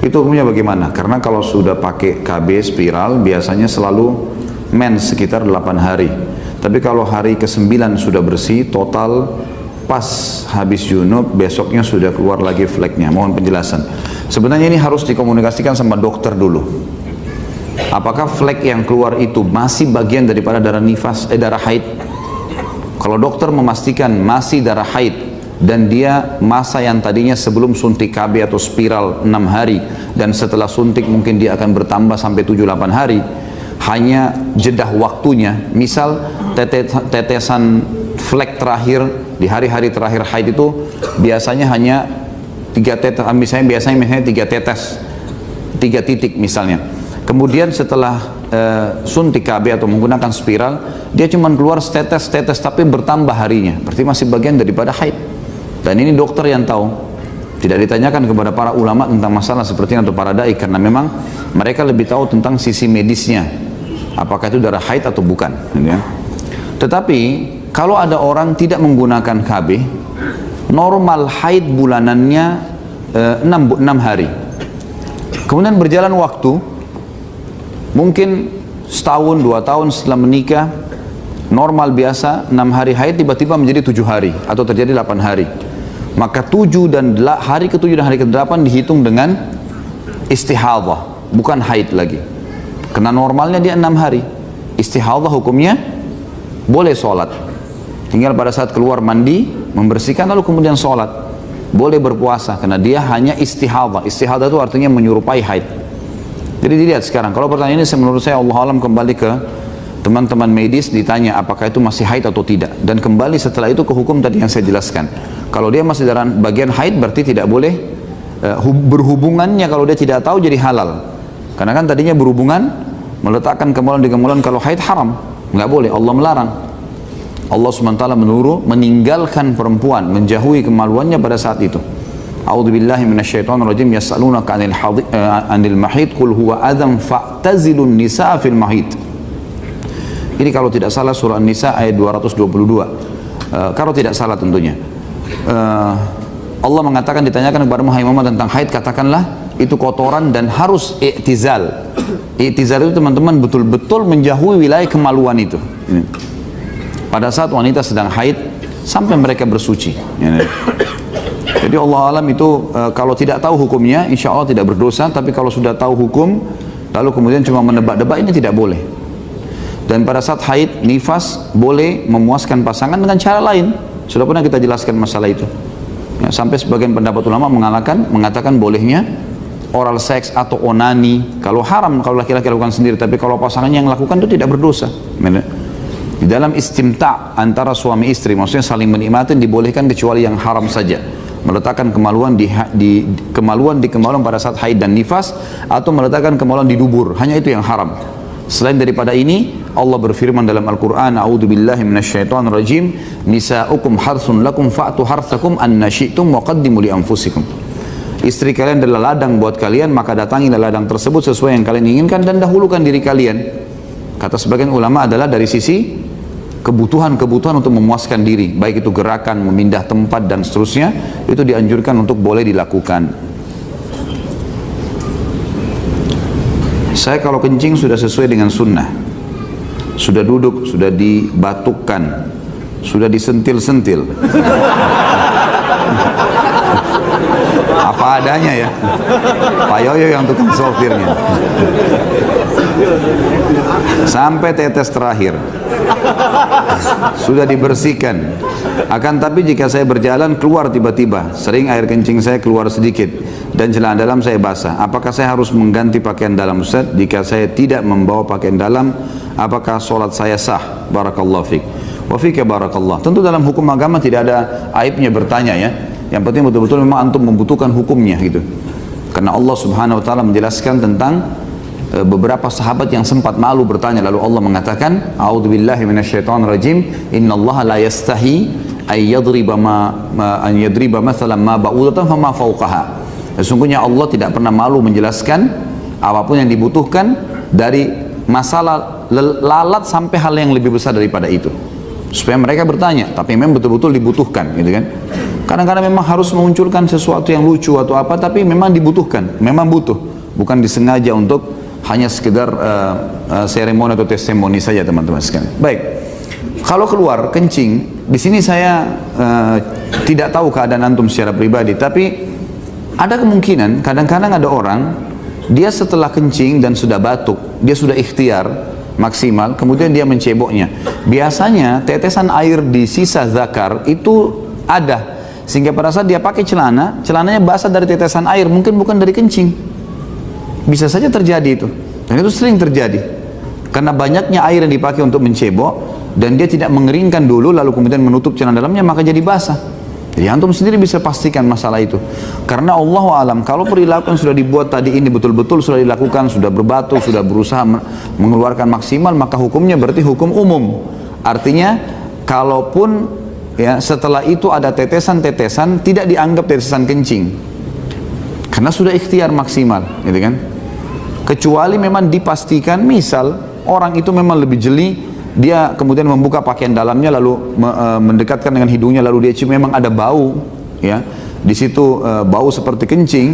itu hukumnya bagaimana? Karena kalau sudah pakai KB spiral biasanya selalu mens sekitar 8 hari, tapi kalau hari ke-9 sudah bersih total, pas habis junub besoknya sudah keluar lagi fleknya. Mohon penjelasan. Sebenarnya ini harus dikomunikasikan sama dokter dulu. Apakah flek yang keluar itu masih bagian daripada darah nifas, darah haid? Kalau dokter memastikan masih darah haid dan dia masa yang tadinya sebelum suntik KB atau spiral 6 hari dan setelah suntik mungkin dia akan bertambah sampai 7-8 hari, hanya jedah waktunya, misal tetesan flek terakhir di hari-hari terakhir haid itu biasanya hanya 3 tetes, misalnya 3 tetes, 3 titik misalnya. Kemudian setelah suntik KB atau menggunakan spiral, dia cuma keluar tetes-tetes tapi bertambah harinya, berarti masih bagian daripada haid. Dan ini dokter yang tahu, tidak ditanyakan kepada para ulama tentang masalah seperti ini atau para dai, karena memang mereka lebih tahu tentang sisi medisnya, apakah itu darah haid atau bukan, ya. Tetapi kalau ada orang tidak menggunakan KB, normal haid bulanannya 6 hari, kemudian berjalan waktu mungkin setahun, 2 tahun setelah menikah, normal biasa 6 hari haid tiba-tiba menjadi 7 hari atau terjadi 8 hari. Maka hari ke-7 dan hari ke-8 dihitung dengan istihadhah, bukan haid lagi. Karena normalnya dia 6 hari. Istihadhah hukumnya boleh sholat. Tinggal pada saat keluar mandi, membersihkan lalu kemudian sholat. boleh berpuasa karena dia hanya istihadah. Istihadah itu artinya menyerupai haid. Jadi dilihat sekarang, kalau pertanyaan ini menurut saya Allah alam, kembali ke teman-teman medis, ditanya apakah itu masih haid atau tidak, dan kembali setelah itu ke hukum tadi yang saya jelaskan. Kalau dia masih dalam bagian haid berarti tidak boleh berhubungannya, kalau dia tidak tahu jadi halal. Karena kan tadinya berhubungan, meletakkan kemaluan di kemaluan, kalau haid haram, nggak boleh, Allah melarang. Allah SWT menyuruh meninggalkan perempuan, menjauhi kemaluannya pada saat itu. A'udzubillahi minasyaitonirrajim, yas'alunaka 'anil mahid qul huwa adzam fa'tazilun nisaa fil mahid. Ini kalau tidak salah surah An-Nisa ayat 222. Kalau tidak salah tentunya. Allah mengatakan, ditanyakan kepada Muhammad tentang haid, katakanlah itu kotoran dan harus i'tizal. I'tizal itu teman-teman betul-betul menjauhi wilayah kemaluan itu. Pada saat wanita sedang haid sampai mereka bersuci. Jadi Allah alam itu kalau tidak tahu hukumnya insya Allah tidak berdosa, tapi kalau sudah tahu hukum lalu kemudian cuma menebak-nebak, ini tidak boleh. Dan pada saat haid, nifas, boleh memuaskan pasangan dengan cara lain. Sudah pernah kita jelaskan masalah itu. Ya, sampai sebagian pendapat ulama mengatakan bolehnya oral seks atau onani. Kalau haram kalau laki-laki lakukan sendiri, tapi kalau pasangannya yang lakukan itu tidak berdosa. Di dalam istimta' antara suami istri, maksudnya saling menikmati, dibolehkan kecuali yang haram saja. Meletakkan kemaluan di kemaluan pada saat haid dan nifas, atau meletakkan kemaluan di dubur, hanya itu yang haram. Selain daripada ini, Allah berfirman dalam Al-Quran, A'udzubillahi minasyaitonirrajim, nisa'ukum harthun lakum fa'tu harthakum anna syi'tum wa qaddimu li anfusikum. Istri kalian adalah ladang buat kalian, maka datangilah ladang tersebut sesuai yang kalian inginkan dan dahulukan diri kalian. Kata sebagian ulama adalah dari sisi kebutuhan-kebutuhan untuk memuaskan diri, baik itu gerakan, memindah tempat dan seterusnya, itu dianjurkan untuk boleh dilakukan. Saya kalau kencing sudah sesuai dengan sunnah, sudah duduk, sudah dibatukkan, sudah disentil-sentil, apa adanya ya, Pak Yoyo yang tukang sopirnya, sampai tetes terakhir sudah dibersihkan. Akan tapi jika saya berjalan keluar tiba-tiba, sering air kencing saya keluar sedikit dan celana dalam saya basah, apakah saya harus mengganti pakaian dalam, Ustaz? Jika saya tidak membawa pakaian dalam, apakah sholat saya sah? Barakallahu fiik. Wa fika barakallah. Tentu dalam hukum agama tidak ada aibnya bertanya ya. Yang penting betul-betul memang antum membutuhkan hukumnya gitu. Karena Allah Subhanahu wa taala menjelaskan tentang beberapa sahabat yang sempat malu bertanya, lalu Allah mengatakan, A'udzubillahi minasyaitonirrajim, innallaha la yastahi ay yadriba mathalan ma ba'udatan fama fawqaha. Sesungguhnya Allah tidak pernah malu menjelaskan apapun yang dibutuhkan dari masalah lalat sampai hal yang lebih besar daripada itu, supaya mereka bertanya, tapi memang betul-betul dibutuhkan gitu kan. Kadang-kadang memang harus memunculkan sesuatu yang lucu atau apa, tapi memang dibutuhkan, memang butuh, bukan disengaja untuk hanya sekedar seremoni atau testimoni saja teman-teman sekalian. Baik, kalau keluar kencing, di sini saya tidak tahu keadaan antum secara pribadi, tapi ada kemungkinan kadang-kadang ada orang dia setelah kencing dan sudah batuk, dia sudah ikhtiar maksimal, kemudian dia menceboknya. Biasanya tetesan air di sisa zakar itu ada, sehingga pada saat dia pakai celananya basah dari tetesan air, mungkin bukan dari kencing. Bisa saja terjadi itu, dan itu sering terjadi karena banyaknya air yang dipakai untuk mencebok dan dia tidak mengeringkan dulu lalu kemudian menutup celana dalamnya, maka jadi basah. Jadi antum sendiri bisa pastikan masalah itu, karena Allah alam kalau perilaku yang sudah dibuat tadi ini betul-betul sudah dilakukan, sudah berbatuk, sudah berusaha mengeluarkan maksimal, maka hukumnya berarti hukum umum. Artinya kalaupun ya setelah itu ada tetesan-tetesan, tidak dianggap tetesan kencing karena sudah ikhtiar maksimal, gitu kan. Kecuali memang dipastikan, misal orang itu memang lebih jeli, dia kemudian membuka pakaian dalamnya lalu mendekatkan dengan hidungnya lalu dia cium, memang ada bau ya di situ, bau seperti kencing,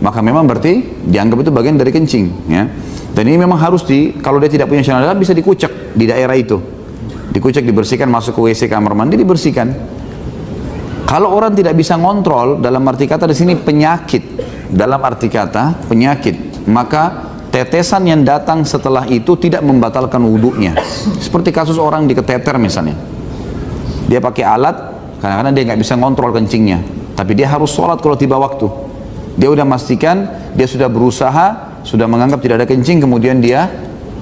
maka memang berarti dianggap itu bagian dari kencing ya. Dan ini memang harus kalau dia tidak punya celana dalam bisa dikucek di daerah itu, dikucek, dibersihkan, masuk ke WC kamar mandi dibersihkan. Kalau orang tidak bisa ngontrol, dalam arti kata di sini penyakit, dalam arti kata penyakit, maka tetesan yang datang setelah itu tidak membatalkan wudhunya. Seperti kasus orang diketeter misalnya, dia pakai alat, kadang-kadang dia nggak bisa ngontrol kencingnya, Tapi dia harus sholat kalau tiba waktu. Dia udah pastikan, dia sudah berusaha, sudah menganggap tidak ada kencing, kemudian dia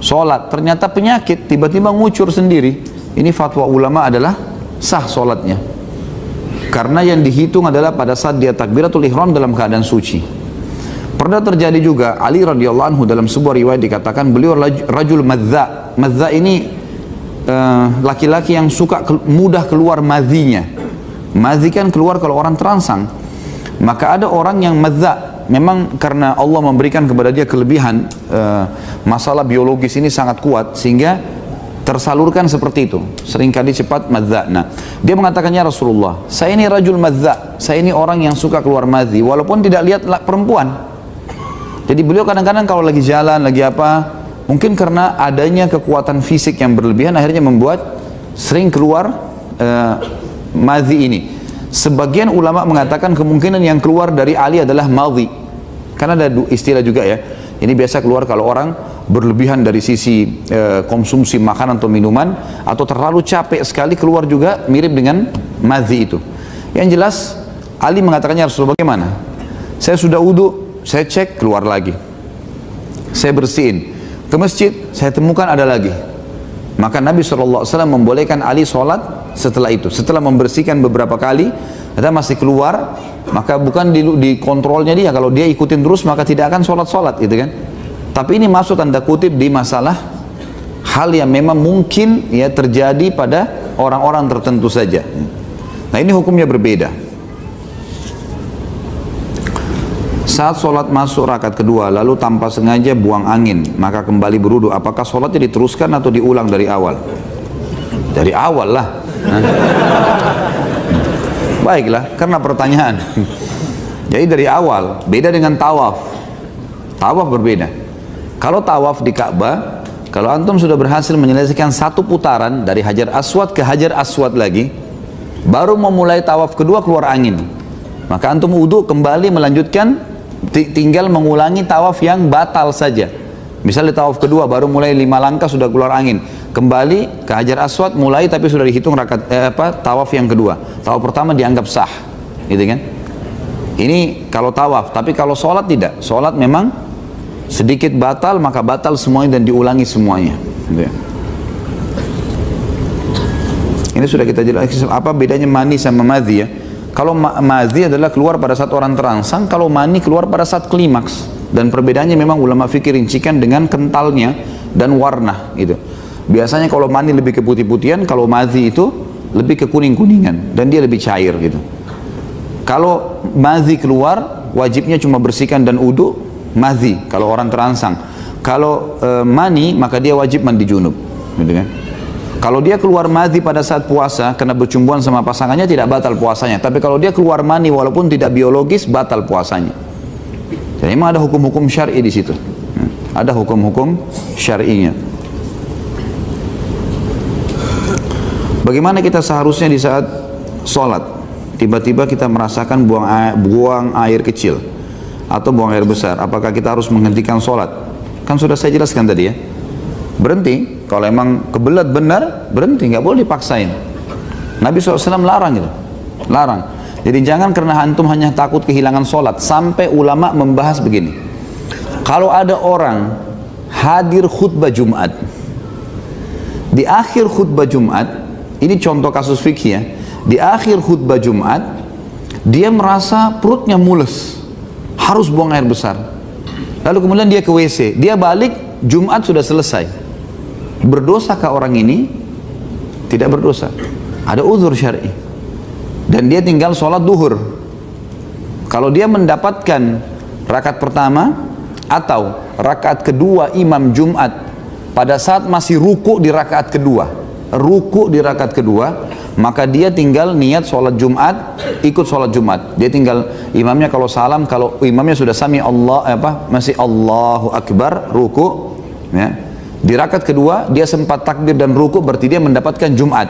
sholat. Ternyata penyakit, tiba-tiba ngucur sendiri. Ini fatwa ulama adalah sah sholatnya. Karena yang dihitung adalah pada saat dia takbiratul ihram dalam keadaan suci. Pernah terjadi juga, Ali radhiyallahu anhu dalam sebuah riwayat dikatakan, beliau rajul madza. Madza ini laki-laki yang suka mudah keluar madhinya. Madhi kan keluar kalau orang terangsang. Maka ada orang yang madza, memang karena Allah memberikan kepada dia kelebihan, masalah biologis ini sangat kuat sehingga tersalurkan seperti itu, seringkali cepat madza. Nah, dia mengatakan, ya Rasulullah, saya ini rajul madza, saya ini orang yang suka keluar madhi walaupun tidak lihat perempuan. Jadi beliau kadang-kadang kalau lagi jalan, lagi apa, mungkin karena adanya kekuatan fisik yang berlebihan akhirnya membuat sering keluar madhi ini. Sebagian ulama mengatakan kemungkinan yang keluar dari Ali adalah madhi, karena ada istilah juga ya, ini biasa keluar kalau orang berlebihan dari sisi konsumsi makanan atau minuman, atau terlalu capek sekali, keluar juga mirip dengan madhi itu. Yang jelas Ali mengatakannya, Rasulullah bagaimana? Saya sudah wudu, saya cek keluar lagi, saya bersihin, ke masjid saya temukan ada lagi. Maka Nabi SAW membolehkan Ali sholat setelah itu, setelah membersihkan beberapa kali, ada masih keluar, maka bukan di kontrolnya dia, kalau dia ikutin terus maka tidak akan sholat gitu kan. Tapi ini masuk tanda kutip di masalah hal yang memang mungkin ya terjadi pada orang-orang tertentu saja. Nah, ini hukumnya berbeda. Saat sholat masuk rakaat kedua lalu tanpa sengaja buang angin, maka kembali berwudu, apakah sholatnya diteruskan atau diulang dari awal? Dari awal lah. Baiklah, karena pertanyaan. Jadi dari awal, beda dengan tawaf. Tawaf berbeda. Kalau tawaf di Ka'bah, kalau antum sudah berhasil menyelesaikan satu putaran dari Hajar Aswad ke Hajar Aswad lagi, baru memulai tawaf kedua keluar angin, maka antum wudu kembali melanjutkan, tinggal mengulangi tawaf yang batal saja. Misalnya tawaf kedua baru mulai 5 langkah sudah keluar angin, kembali ke Hajar Aswad mulai, tapi sudah dihitung tawaf yang kedua. Tawaf pertama dianggap sah, gitu kan? Ini kalau tawaf. Tapi kalau sholat tidak. Sholat memang sedikit batal, maka batal semuanya dan diulangi semuanya. Gitu ya. Ini sudah kita jelaskan apa bedanya mani sama madhi ya. Kalau madhi adalah keluar pada saat orang terangsang, kalau mani keluar pada saat klimaks. Dan perbedaannya memang ulama fikir rincikan dengan kentalnya dan warna gitu. Biasanya kalau mani lebih ke putih-putihan, kalau madhi itu lebih ke kuning-kuningan dan dia lebih cair gitu. Kalau madhi keluar, wajibnya cuma bersihkan dan wudu, madhi kalau orang terangsang. Kalau mani, maka dia wajib mandi junub, gitu kan? Kalau dia keluar madhi pada saat puasa karena berjumbuhan sama pasangannya, tidak batal puasanya. Tapi kalau dia keluar mani walaupun tidak biologis, batal puasanya. Jadi memang ada hukum-hukum syar'i di situ. Ada hukum-hukum syar'inya. Bagaimana kita seharusnya di saat sholat, tiba-tiba kita merasakan buang air kecil atau buang air besar, apakah kita harus menghentikan sholat? Kan sudah saya jelaskan tadi ya. Berhenti, kalau emang kebelat benar, berhenti, nggak boleh dipaksain. Nabi SAW larang gitu, larang. Jadi jangan karena antum hanya takut kehilangan sholat, sampai ulama membahas begini. Kalau ada orang hadir khutbah Jumat, di akhir khutbah Jumat, ini contoh kasus fikih ya, di akhir khutbah Jumat, dia merasa perutnya mules, harus buang air besar. Lalu kemudian dia ke WC, dia balik, Jumat sudah selesai. Berdosakah orang ini? Tidak berdosa. Ada uzur syar'i. Dan dia tinggal sholat duhur. Kalau dia mendapatkan rakaat pertama atau rakaat kedua imam Jumat pada saat masih ruku di rakaat kedua, maka dia tinggal niat sholat Jumat, ikut sholat Jumat. Dia tinggal imamnya kalau salam, kalau imamnya sudah sami Allah masih Allahu Akbar, ruku ya. Di rakaat kedua dia sempat takbir dan ruku, berarti dia mendapatkan Jumat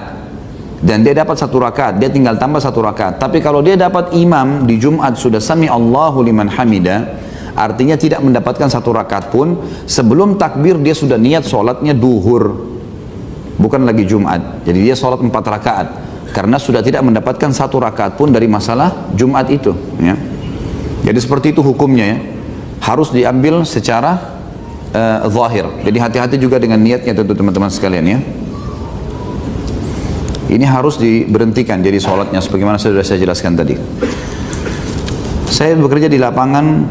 dan dia dapat 1 rakaat, dia tinggal tambah 1 rakaat. Tapi kalau dia dapat imam di Jumat sudah sami Allahu liman hamida, artinya tidak mendapatkan 1 rakaat pun, sebelum takbir dia sudah niat sholatnya duhur, bukan lagi Jumat. Jadi dia sholat 4 rakaat. karena sudah tidak mendapatkan satu rakaat pun dari masalah Jumat itu, ya. Jadi seperti itu hukumnya, ya. Harus diambil secara zahir. Jadi hati-hati juga dengan niatnya tentu teman-teman sekalian, ya. Ini harus diberhentikan jadi sholatnya sebagaimana sudah saya jelaskan tadi. Saya bekerja di lapangan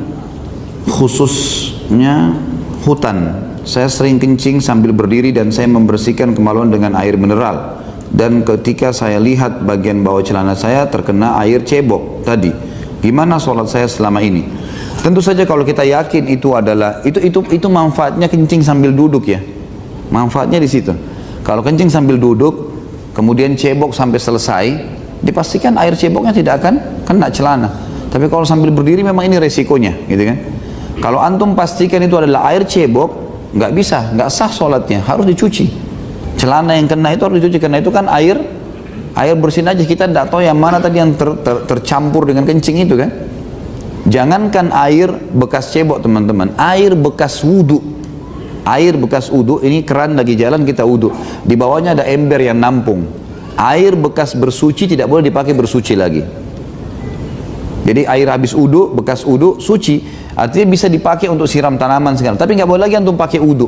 khususnya hutan. Saya sering kencing sambil berdiri dan saya membersihkan kemaluan dengan air mineral. Dan ketika saya lihat bagian bawah celana saya terkena air cebok tadi. Gimana sholat saya selama ini? Tentu saja kalau kita yakin itu adalah itu manfaatnya kencing sambil duduk, ya. Manfaatnya di situ. Kalau kencing sambil duduk kemudian cebok sampai selesai, dipastikan air ceboknya tidak akan kena celana. Tapi kalau sambil berdiri memang ini resikonya, gitu kan. Kalau antum pastikan itu adalah air cebok, nggak bisa, nggak sah sholatnya, harus dicuci. Celana yang kena itu harus dicuci, karena itu kan air bersin aja, kita tidak tahu yang mana tadi yang tercampur dengan kencing itu kan. Jangankan air bekas cebok teman-teman, air bekas wudu. Air bekas wudu, ini keran lagi jalan kita wudu, di bawahnya ada ember yang nampung. Air bekas bersuci tidak boleh dipakai bersuci lagi. Jadi air habis wudu, bekas wudu, suci, artinya bisa dipakai untuk siram tanaman segala. Tapi nggak boleh lagi untuk pakai wudu.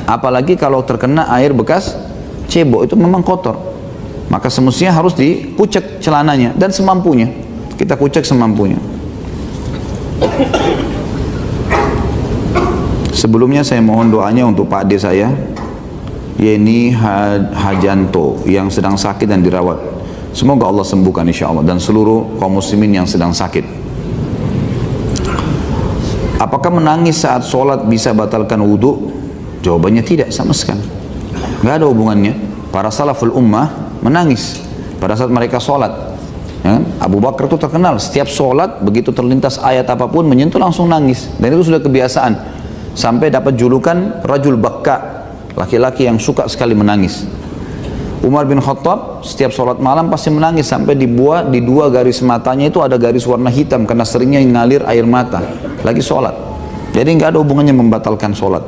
Apalagi kalau terkena air bekas cebok, itu memang kotor. Maka semestinya harus dikucek celananya dan semampunya. Kita kucek semampunya. Sebelumnya saya mohon doanya untuk Pak Ade saya, Yeni Hajanto, yang sedang sakit dan dirawat. Semoga Allah sembuhkan insya Allah, dan seluruh kaum muslimin yang sedang sakit. Apakah menangis saat sholat bisa batalkan wudhu? Jawabannya tidak sama sekali. Nggak ada hubungannya. Para salaful ummah menangis pada saat mereka sholat. Ya, Abu Bakar itu terkenal, setiap sholat begitu terlintas ayat apapun menyentuh langsung nangis. Dan itu sudah kebiasaan. Sampai dapat julukan Rajul Bakka, laki-laki yang suka sekali menangis. Umar bin Khattab setiap sholat malam pasti menangis, sampai di dua garis matanya itu ada garis warna hitam karena seringnya ngalir air mata lagi sholat. Jadi nggak ada hubungannya membatalkan sholat.